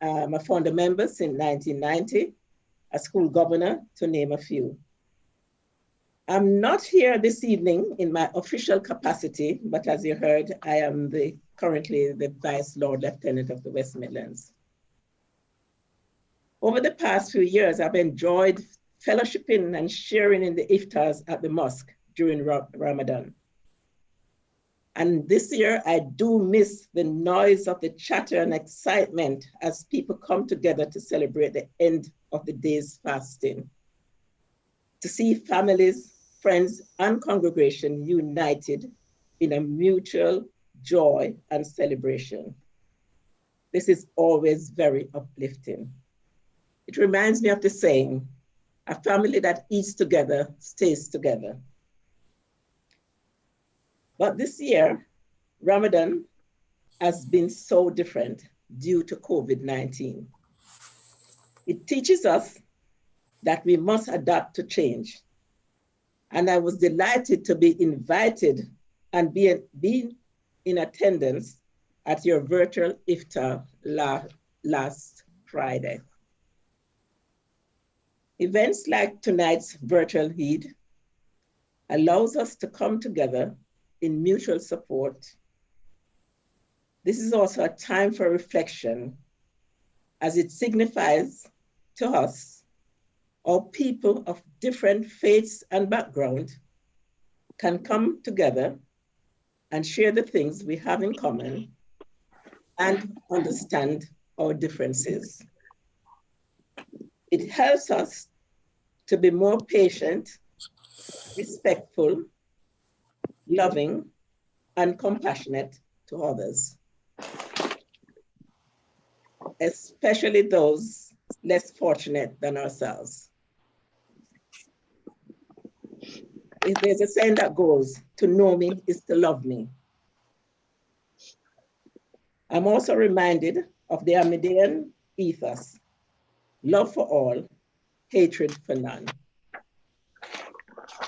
I'm a founder member since 1990, a school governor, to name a few. I'm not here this evening in my official capacity, but as you heard, I am currently the Vice Lord Lieutenant of the West Midlands. Over the past few years, I've enjoyed fellowshipping and sharing in the iftars at the mosque during Ramadan. And this year, I do miss the noise of the chatter and excitement as people come together to celebrate the end of the day's fasting. To see families, friends, and congregation united in a mutual joy and celebration. This is always very uplifting. It reminds me of the saying, a family that eats together stays together. But this year, Ramadan has been so different due to COVID-19. It teaches us that we must adapt to change. And I was delighted to be invited and be in attendance at your virtual iftar last Friday. Events like tonight's virtual Eid allows us to come together in mutual support. This is also a time for reflection as it signifies to us how people of different faiths and background can come together and share the things we have in common and understand our differences. It helps us to be more patient, respectful, loving, and compassionate to others, especially those less fortunate than ourselves. If there's a saying that goes, to know me is to love me. I'm also reminded of the Ahmadiyyan ethos, love for all, hatred for none.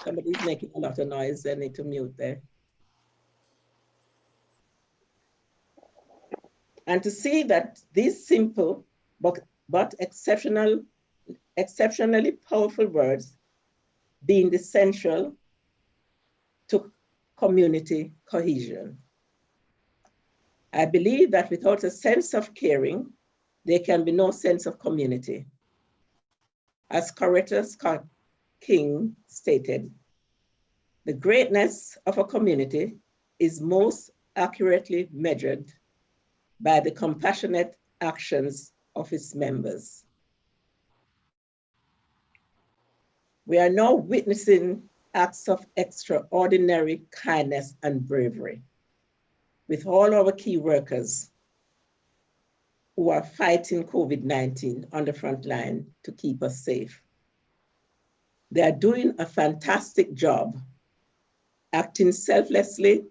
Somebody's making a lot of noise, I need to mute there. and to see that these simple but exceptionally powerful words being essential to community cohesion. I believe that without a sense of caring, there can be no sense of community. As Coretta Scott King stated, the greatness of a community is most accurately measured by the compassionate actions of its members. We are now witnessing acts of extraordinary kindness and bravery with all our key workers who are fighting COVID-19 on the front line to keep us safe. They are doing a fantastic job, acting selflessly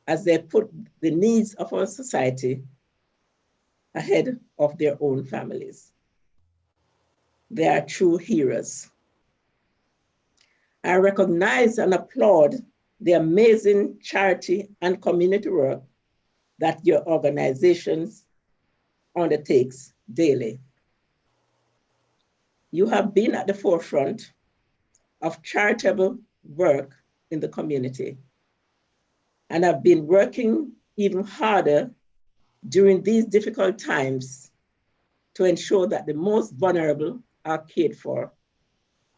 as they put the needs of our society ahead of their own families. They are true heroes. I recognize and applaud the amazing charity and community work that your organizations undertakes daily. You have been at the forefront of charitable work in the community and have been working even harder during these difficult times to ensure that the most vulnerable are cared for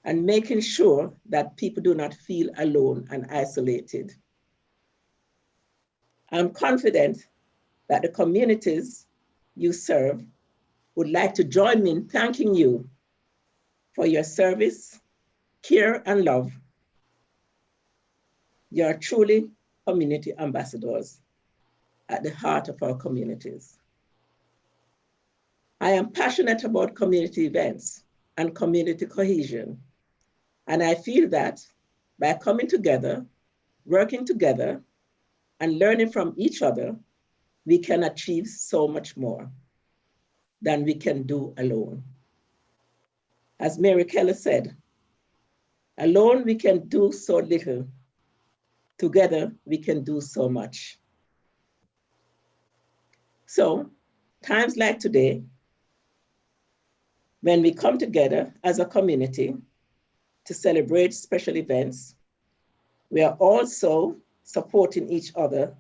and making sure that people do not feel alone and isolated. I'm confident that the communities you serve would like to join me in thanking you for your service, care, and love. You are truly community ambassadors at the heart of our communities. I am passionate about community events and community cohesion, and I feel that by coming together, working together, and learning from each other, we can achieve so much more than we can do alone. As Mary Keller said, alone we can do so little. Together we can do so much. So, times like today, when we come together as a community to celebrate special events, we are also supporting each other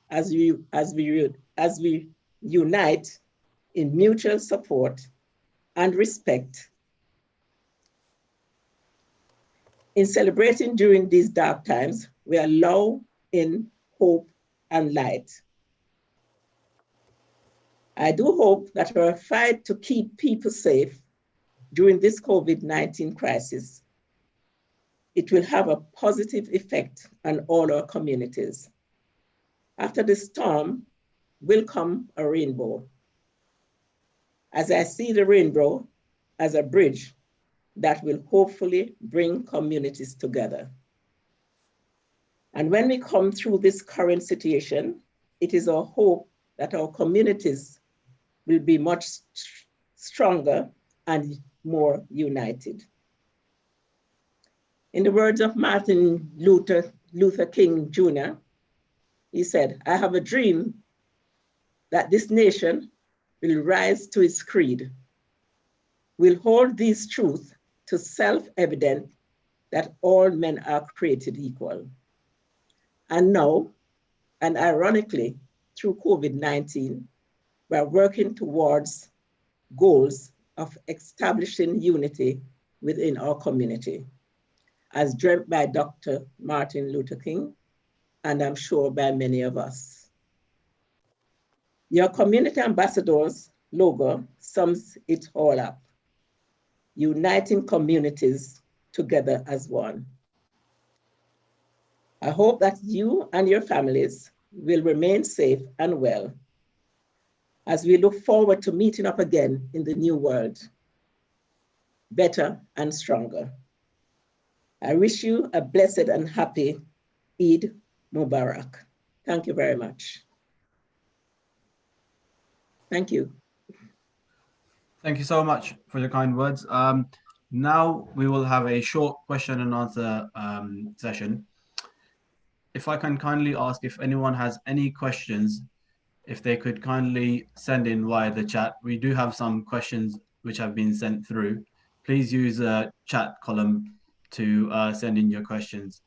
as we unite in mutual support and respect. In celebrating during these dark times, we allow in hope and light. I do hope that our fight to keep people safe during this COVID-19 crisis, it will have a positive effect on all our communities. After the storm will come a rainbow. As I see the rainbow as a bridge that will hopefully bring communities together. And when we come through this current situation, it is our hope that our communities will be much stronger and more united. In the words of Martin Luther King Jr., he said, "I have a dream that this nation will rise to its creed, will hold these truths to self-evident that all men are created equal." And now, and ironically, through COVID-19, we're working towards goals of establishing unity within our community, as dreamt by Dr. Martin Luther King, and I'm sure by many of us. Your community ambassadors logo sums it all up, uniting communities together as one. I hope that you and your families will remain safe and well as we look forward to meeting up again in the new world, better and stronger. I wish you a blessed and happy Eid Mubarak. Thank you very much. Thank you. Thank you so much for your kind words. Now we will have a short question and answer session. If I can kindly ask if anyone has any questions if they could kindly send in via the chat. We do have some questions which have been sent through. Please use a chat column to send in your questions.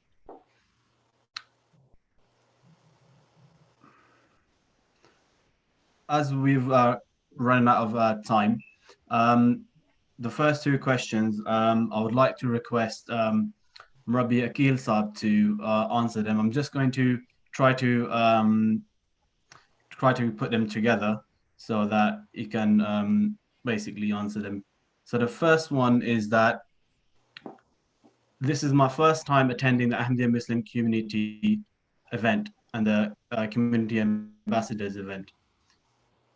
As we've run out of time, the first two questions, I would like to request Rabbi Akil Saab to answer them. I'm just going to try to put them together so that you can basically answer them. So the first one is that this is my first time attending the Ahmadiyya Muslim community event and the community ambassadors event.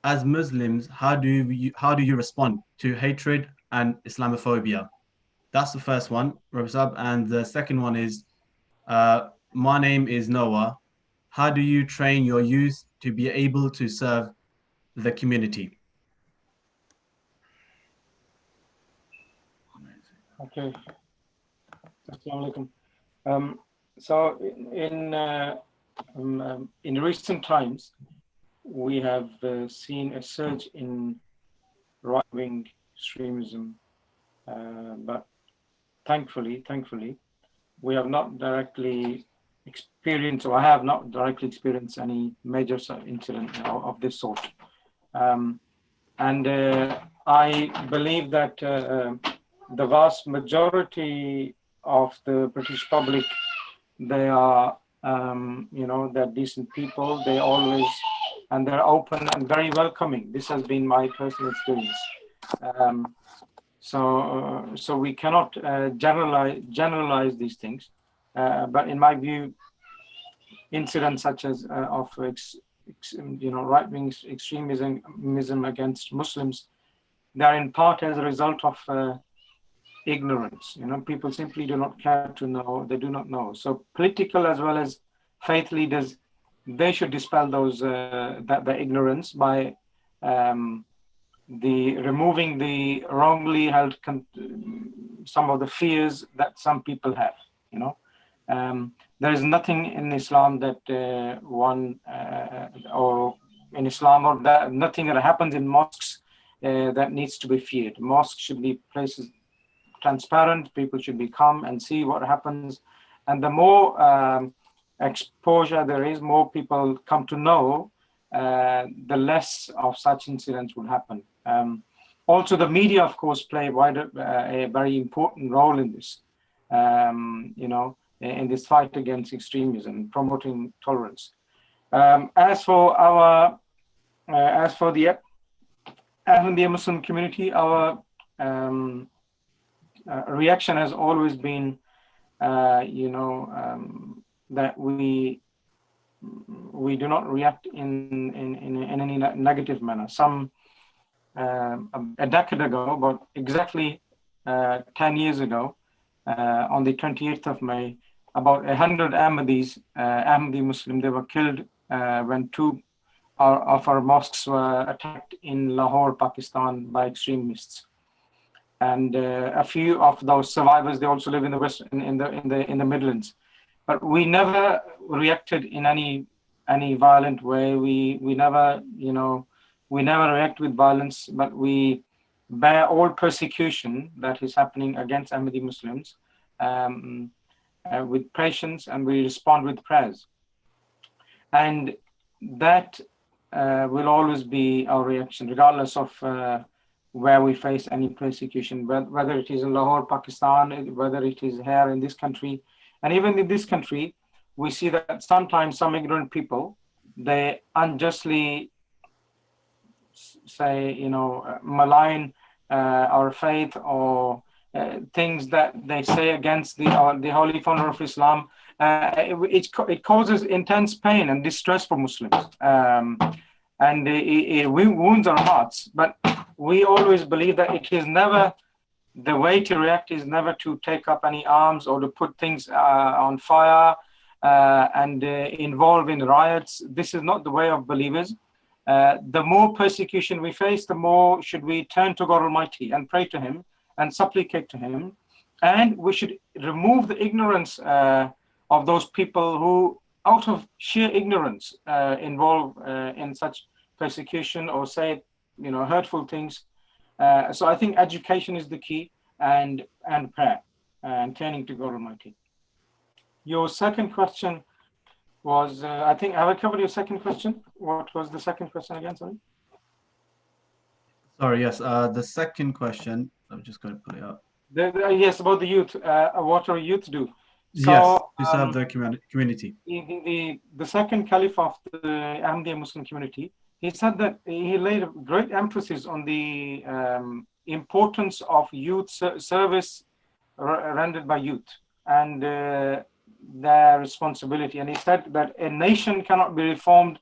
As Muslims, how do you respond to hatred and Islamophobia? That's the first one, Rabbi Saab. And the second one is, my name is Noah. How do you train your youth to be able to serve the community? Okay. Assalamu alaikum. So in recent times, we have seen a surge in right-wing extremism, but thankfully, we have not directly experienced, or I have not directly experienced any major incident of this sort. And I believe that the vast majority of the British public, they are, they're decent people. They always, and they're open and very welcoming. This has been my personal experience. So we cannot generalize these things. But in my view, incidents such as of right-wing extremism against Muslims, they're in part as a result of ignorance. People simply do not care to know. They do not know. So political as well as faith leaders, they should dispel those the ignorance by removing the wrongly held some of the fears that some people have. There is nothing in Islam that or in Islam or that nothing that happens in mosques that needs to be feared. Mosques should be places transparent. People should be come and see what happens, and the more exposure there is, more people come to know, the less of such incidents will happen. Also, the media, of course, play a very important role in this. In this fight against extremism, promoting tolerance. As for the Ahmadiyya Muslim community, our reaction has always been, that we do not react in any negative manner. A decade ago, about exactly 10 years ago, on the 28th of May, about 100 Ahmadi Muslim, they were killed when two of our mosques were attacked in Lahore, Pakistan, by extremists. And a few of those survivors, they also live in the West, in the Midlands. But we never reacted in any violent way. We never react with violence, but we bear all persecution that is happening against Ahmadi Muslims with patience, and we respond with prayers. And that will always be our reaction, regardless of where we face any persecution, whether it is in Lahore, Pakistan, whether it is here in this country. And even in this country, we see that sometimes some ignorant people, they unjustly say, malign our faith, or things that they say against the holy founder of Islam. It causes intense pain and distress for Muslims, and it wounds our hearts. But we always believe that it is never, the way to react is never to take up any arms or to put things on fire and involve in riots. This is not the way of believers. The more persecution we face, the more should we turn to God Almighty and pray to Him and supplicate to Him. And we should remove the ignorance of those people who out of sheer ignorance involved in such persecution or say, hurtful things. So I think education is the key, and prayer and turning to God Almighty. Your second question was, I think, have I covered your second question? What was the second question again? Sorry. Sorry, yes. The second question, I'm just going to pull it up. Yes, about the youth. What our youth do? So, Yes, to serve the community. The second caliph of the Ahmadiyya Muslim community, he said that he laid a great emphasis on the importance of youth service rendered by youth and their responsibility. And he said that a nation cannot be reformed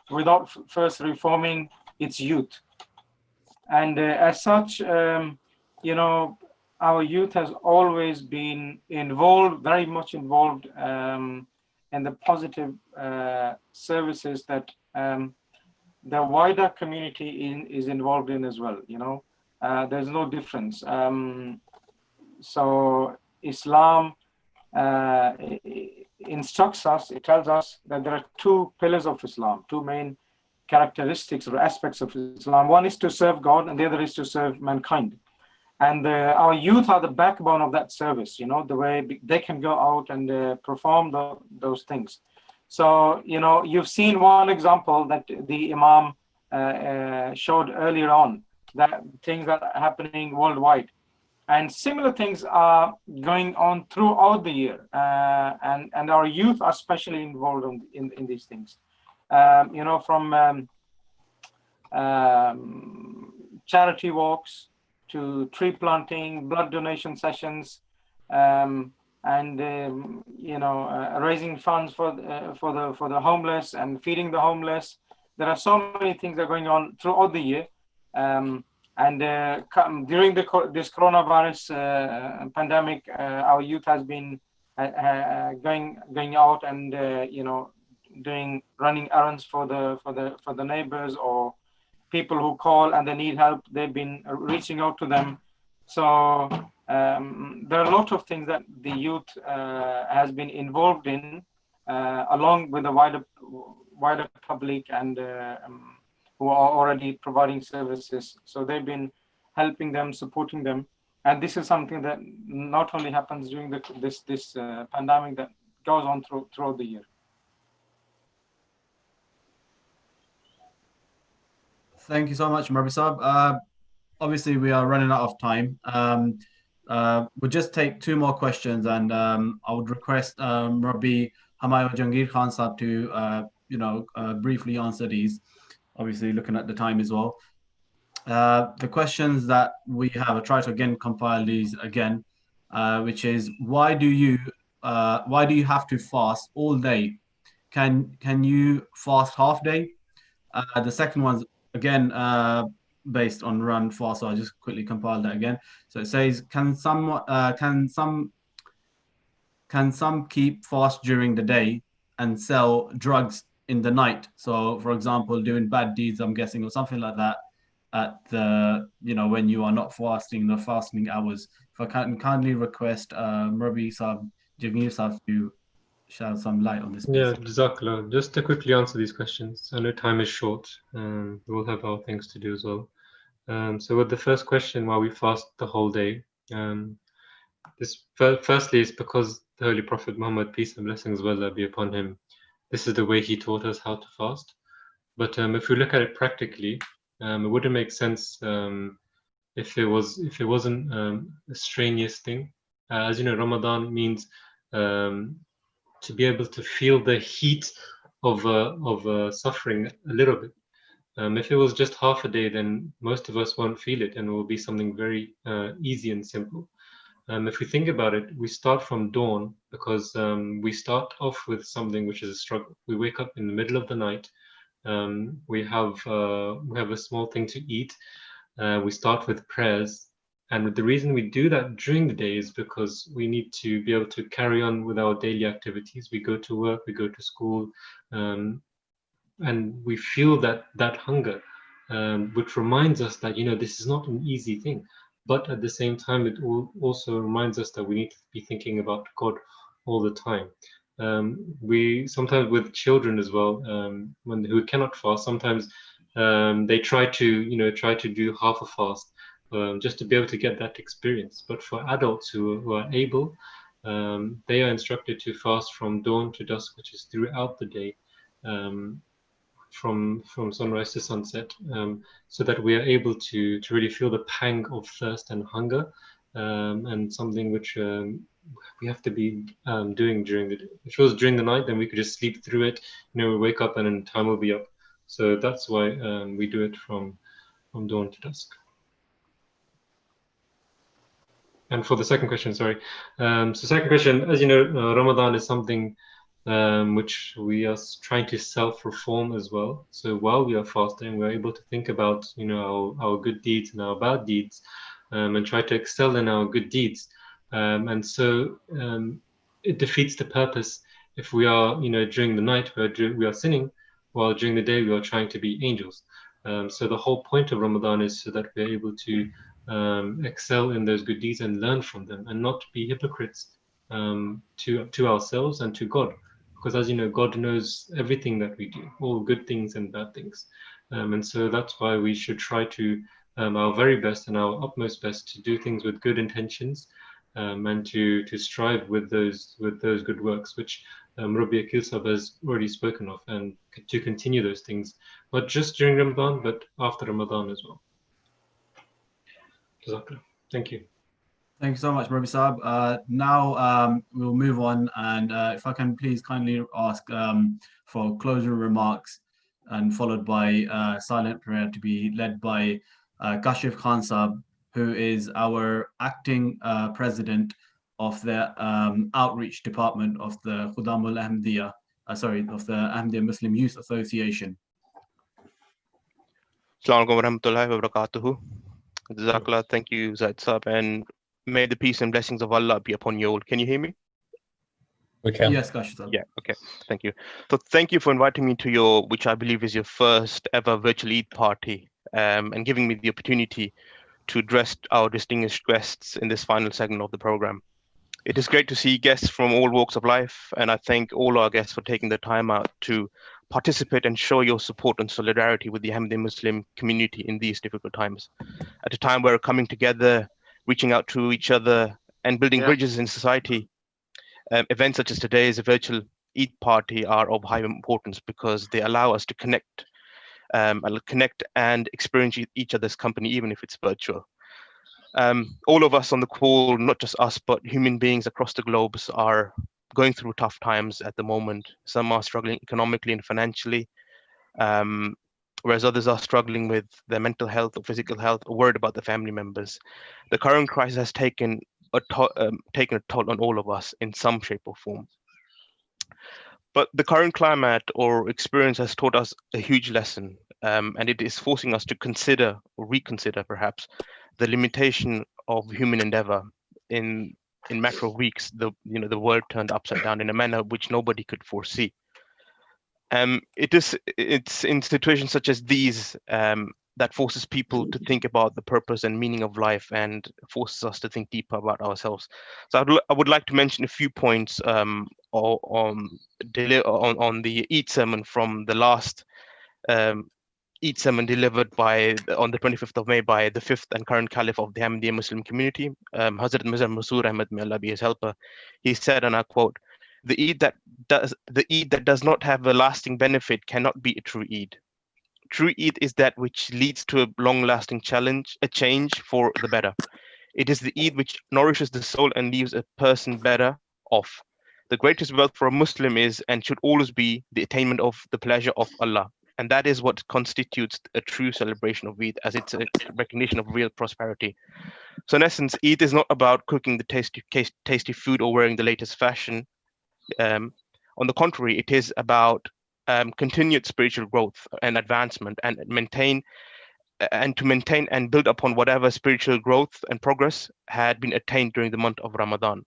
without first reforming its youth. And as such, our youth has always been involved, very much involved in the positive services that the wider community is involved in as well. There's no difference. So Islam instructs us, it tells us that there are two pillars of Islam, two main characteristics or aspects of Islam. One is to serve God and the other is to serve mankind. And our youth are the backbone of that service, the way they can go out and perform those things. So, you've seen one example that the Imam showed earlier on, that things that are happening worldwide. And similar things are going on throughout the year. And our youth are especially involved in these things. From charity walks to tree planting, blood donation sessions, and raising funds for the homeless and feeding the homeless. There are so many things that are going on throughout the year. During this coronavirus pandemic, our youth has been going out and running errands for the neighbors or people who call and they need help. They've been reaching out to them. So there are a lot of things that the youth has been involved in, along with the wider public and who are already providing services. So they've been helping them, supporting them. And this is something that not only happens during this pandemic, that goes on throughout the year. Thank you so much, Murabbi Saab. Obviously, we are running out of time. We'll just take two more questions, and I would request Murabbi Hamayo Jangir Khan Saab to briefly answer these. Obviously, looking at the time as well. The questions that we have, I try to again compile these again, which is why do you have to fast all day? Can you fast half day? The second one's again based on run fast, so I'll just quickly compile that again. So it says, can some keep fast during the day and sell drugs in the night? So for example, doing bad deeds, I'm guessing, or something like that at the, when you are not fasting, the fasting hours. If I can kindly request Murabbi Saab, Jagmeer Saab to shed some light on this, please. Yeah, Jazakallah. Just to quickly answer these questions, I know time is short, and we'll have our things to do as well. So with the first question, why we fast the whole day, this firstly is because the Holy Prophet Muhammad, peace and blessings of Allah be upon him, this is the way he taught us how to fast. But if we look at it practically, it wouldn't make sense if it wasn't a strenuous thing. As you know, Ramadan means to be able to feel the heat of suffering a little bit. If it was just half a day, then most of us won't feel it, and it will be something very easy and simple. If we think about it, we start from dawn because we start off with something which is a struggle. We wake up in the middle of the night. We have a small thing to eat. We start with prayers. And the reason we do that during the day is because we need to be able to carry on with our daily activities. We go to work, we go to school, and we feel that hunger, which reminds us that, this is not an easy thing. But at the same time, it also reminds us that we need to be thinking about God all the time. We sometimes with children as well, who cannot fast, sometimes they try to do half a fast, just to be able to get that experience. But for adults who are able, they are instructed to fast from dawn to dusk, which is throughout the day, from sunrise to sunset, so that we are able to really feel the pang of thirst and hunger, and something which we have to be doing during the day. If it was during the night, then we could just sleep through it. We wake up and then time will be up. So that's why we do it from dawn to dusk. And for the second question, sorry. So second question, as you know, Ramadan is something which we are trying to self-reform as well. So while we are fasting, we're able to think about, our good deeds and our bad deeds, and try to excel in our good deeds. And so it defeats the purpose if we are, during the night we are sinning, while during the day we are trying to be angels. So the whole point of Ramadan is so that we're able to excel in those good deeds and learn from them, and not be hypocrites to ourselves and to God. Because as you know, God knows everything that we do, all good things and bad things. And so that's why we should try to our very best and our utmost best to do things with good intentions, and to strive with those good works, which Rabbi Akil Sahib has already spoken of, and to continue those things, not just during Ramadan, but after Ramadan as well. Thank you. Thank you so much, Rabbi Saab. Now we'll move on, and if I can please kindly ask for closing remarks, and followed by silent prayer to be led by Kashif Khan Saab, who is our acting president of the outreach department of the Khudam al-Ahmadiyya, of the Ahmadiyya Muslim Youth Association. Assalamu alaikum warahmatullahi wabarakatuh. Jazakallah, thank you, Zaid Saab, and may the peace and blessings of Allah be upon you all. Can you hear me? We can. Yes, Kashif. Yeah, okay, thank you. So thank you for inviting me to your, which I believe is your first ever virtual Eid party, and giving me the opportunity to address our distinguished guests in this final segment of the program. It is great to see guests from all walks of life, and I thank all our guests for taking the time out to participate and show your support and solidarity with the Ahmadiyya Muslim community in these difficult times. At a time where coming together, reaching out to each other, and building bridges in society, events such as today's virtual Eid party are of high importance because they allow us to connect and experience each other's company, even if it's virtual. All of us on the call, not just us, but human beings across the globe, are going through tough times at the moment. Some are struggling economically and financially, whereas others are struggling with their mental health or physical health, or worried about their family members. The current crisis has taken a toll on all of us in some shape or form. But the current climate or experience has taught us a huge lesson, and it is forcing us to consider or reconsider perhaps the limitation of human endeavor. In matter of weeks, the world turned upside down in a manner which nobody could foresee. It's in situations such as these that forces people to think about the purpose and meaning of life, and forces us to think deeper about ourselves. So I would like to mention a few points on the Eid sermon from the last Eid sermon delivered on the 25th of May by the 5th and current Caliph of the Ahmadiyya Muslim community, Hazrat Mirza Masroor Ahmad, may Allah be his helper. He said, and I quote, the Eid that does not have a lasting benefit cannot be a true Eid. True Eid is that which leads to a long-lasting change for the better. It is the Eid which nourishes the soul and leaves a person better off. The greatest wealth for a Muslim is and should always be the attainment of the pleasure of Allah. And that is what constitutes a true celebration of Eid, as it's a recognition of real prosperity. So in essence, Eid is not about cooking the tasty food or wearing the latest fashion. On the contrary, it is about continued spiritual growth and advancement, and to maintain and build upon whatever spiritual growth and progress had been attained during the month of Ramadan.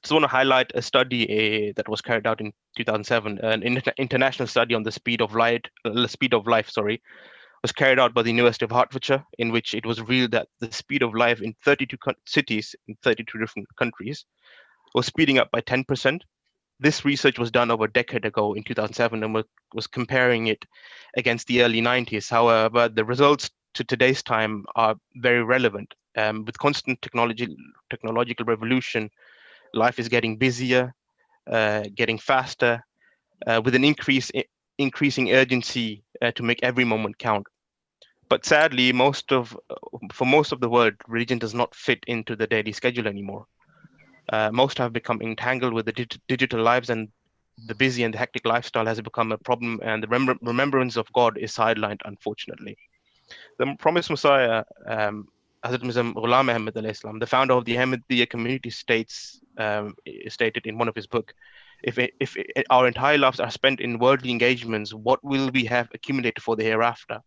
Just want to highlight a study that was carried out in 2007, an international study on the speed of life, was carried out by the University of Hertfordshire, in which it was revealed that the speed of life in 32 cities in 32 different countries was speeding up by 10%, This research was done over a decade ago in 2007 and was comparing it against the early 90s. However, the results to today's time are very relevant. With constant technological revolution, life is getting busier, getting faster, with an increasing urgency to make every moment count. But sadly, for most of the world, religion does not fit into the daily schedule anymore. Most have become entangled with the digital lives, and the busy and the hectic lifestyle has become a problem, and the remembrance of God is sidelined, unfortunately. The promised Messiah, Hazrat Mirza Ghulam Ahmad alayhi salam, the founder of the Ahmadiyya community, stated in one of his books, if our entire lives are spent in worldly engagements, what will we have accumulated for the hereafter?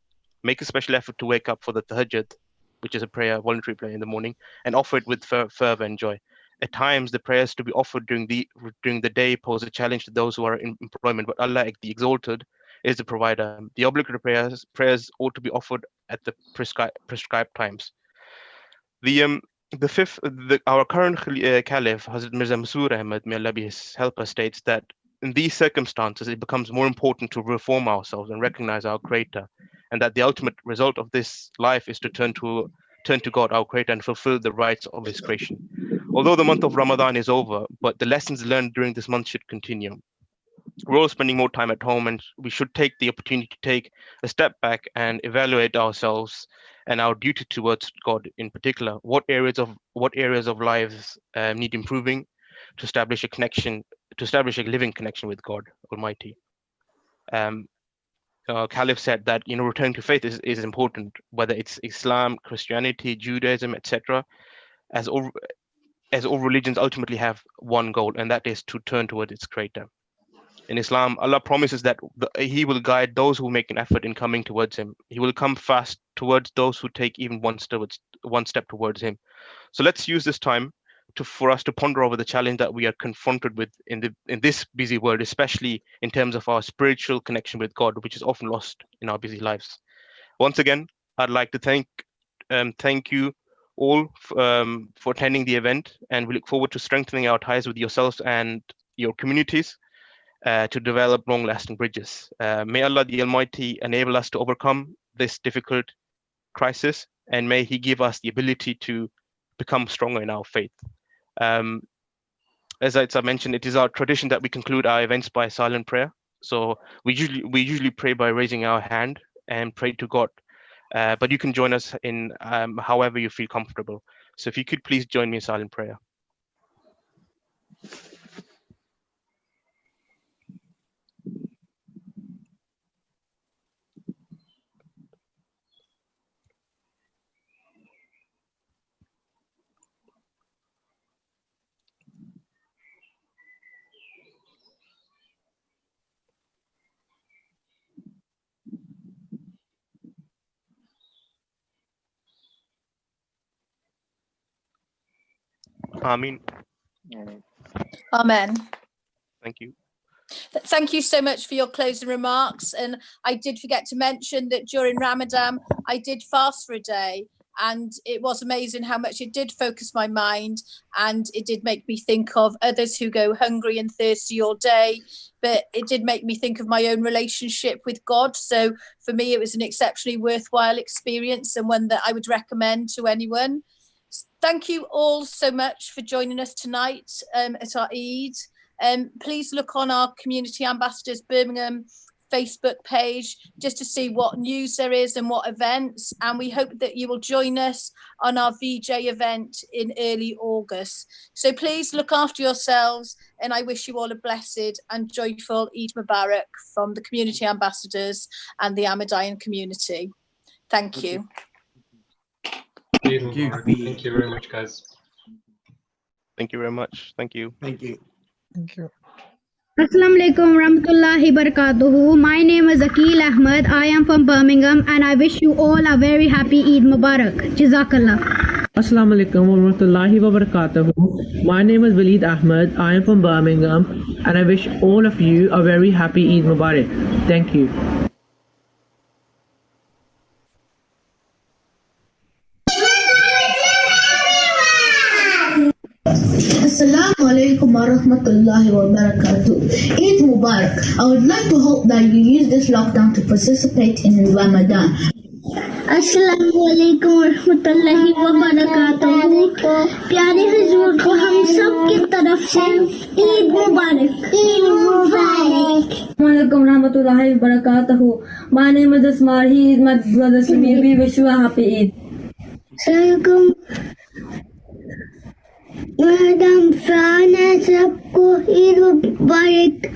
Make a special effort to wake up for the tahajjud, which is a voluntary prayer in the morning, and offer it with fervor and joy. At times, the prayers to be offered during the day pose a challenge to those who are in employment, but Allah, the Exalted, is the provider. The obligatory prayers ought to be offered at the prescribed times. Our current Caliph, Hazrat Mirza Masroor Ahmad, may Allah be his helper, states that in these circumstances, it becomes more important to reform ourselves and recognize our Creator, and that the ultimate result of this life is to turn to God, our Creator, and fulfill the rights of His creation. Although the month of Ramadan is over, but the lessons learned during this month should continue. We're all spending more time at home, and we should take the opportunity to take a step back and evaluate ourselves and our duty towards God in particular. What areas of lives need improving to establish a living connection with God Almighty. Caliph said that returning to faith is important, whether it's Islam, Christianity, Judaism, etc. As all religions ultimately have one goal, and that is to turn towards its Creator. In Islam, Allah promises that He will guide those who make an effort in coming towards Him. He will come fast towards those who take even one step towards Him. So let's use this time for us to ponder over the challenge that we are confronted with in this busy world, especially in terms of our spiritual connection with God, which is often lost in our busy lives. Once again, I'd like to thank you all for attending the event, and we look forward to strengthening our ties with yourselves and your communities to develop long-lasting bridges. May Allah the Almighty enable us to overcome this difficult crisis, and may He give us the ability to become stronger in our faith. As I mentioned, it is our tradition that we conclude our events by silent prayer. So we usually pray by raising our hand and pray to God, but you can join us in however you feel comfortable. So if you could please join me in silent prayer. Amin. Amen. Thank you. Thank you so much for your closing remarks. And I did forget to mention that during Ramadan, I did fast for a day, and it was amazing how much it did focus my mind, and it did make me think of others who go hungry and thirsty all day, but it did make me think of my own relationship with God. So for me, it was an exceptionally worthwhile experience, and one that I would recommend to anyone. Thank you all so much for joining us tonight at our Eid. Please look on our Community Ambassadors Birmingham Facebook page just to see what news there is and what events, and we hope that you will join us on our VJ event in early August. So please look after yourselves, and I wish you all a blessed and joyful Eid Mubarak from the Community Ambassadors and the Ahmadiyyan community. Thank you. Thank you very much, guys. Thank you very much. Thank you. Thank you. Thank you. Assalamu alaikum warahmatullahi wabarakatuh. My name is Akil Ahmed. I am from Birmingham, and I wish you all a very happy Eid Mubarak. Jazakallah. Assalamu alaikum warahmatullahi wabarakatuh. My name is Walid Ahmed. I am from Birmingham, and I wish all of you a very happy Eid Mubarak. Thank you. Assalamu alaikum alaikum wa rahmatullahi wa barakatuh. Eid Mubarak. I would like to hope that you use this lockdown to participate in Ramadan. अस्सलामु अलैकुम रहमतुल्लाहि व बरकातहू। प्यारे हुजूर को हम सब की तरफ से ईद मुबारक। ईद मुबारक। Assalamualaikum warahmatullahi wabarakatuh. My name is Asmar. He is my brother Samir. We wish you a happy Eid. Assalamualaikum। Madam Farhan है सबको ईद मुबारक।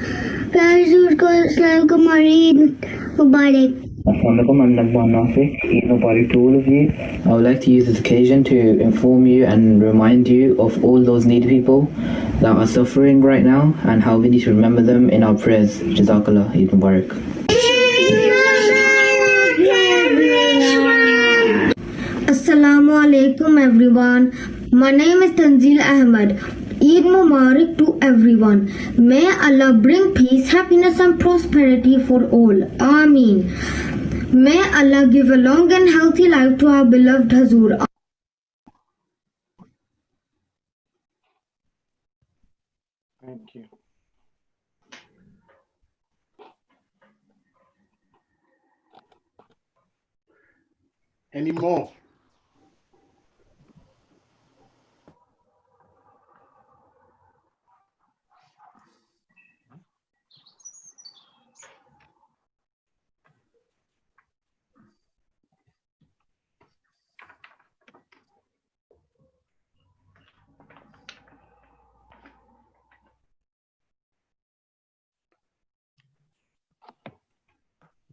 प्यारे हुजूर को अस्सलामुअलैकुम और ईद मुबारक। Assalamualaikum, I'm Nagban Nasir. Eid Mubarak to all of you. I would like to use this occasion to inform you and remind you of all those needy people that are suffering right now and how we need to remember them in our prayers. Jazakallah, Eid Mubarak. Assalamu alaikum everyone. My name is Tanzil Ahmed. Eid Mubarak to everyone. May Allah bring peace, happiness and prosperity for all. Ameen. May Allah give a long and healthy life to our beloved Hazur. Thank you. Any more?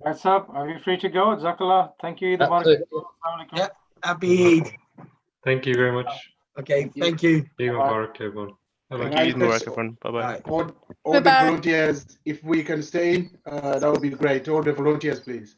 That's up. Are we free to go? Jazakallah. Thank you. Yeah, happy Eid. Thank you very much. Okay, thank you. Eid Mubarak, everyone. Thank Bye-bye. you. Eid Mubarak, everyone. Bye-bye. All the volunteers, if we can stay, that would be great. All the volunteers, please.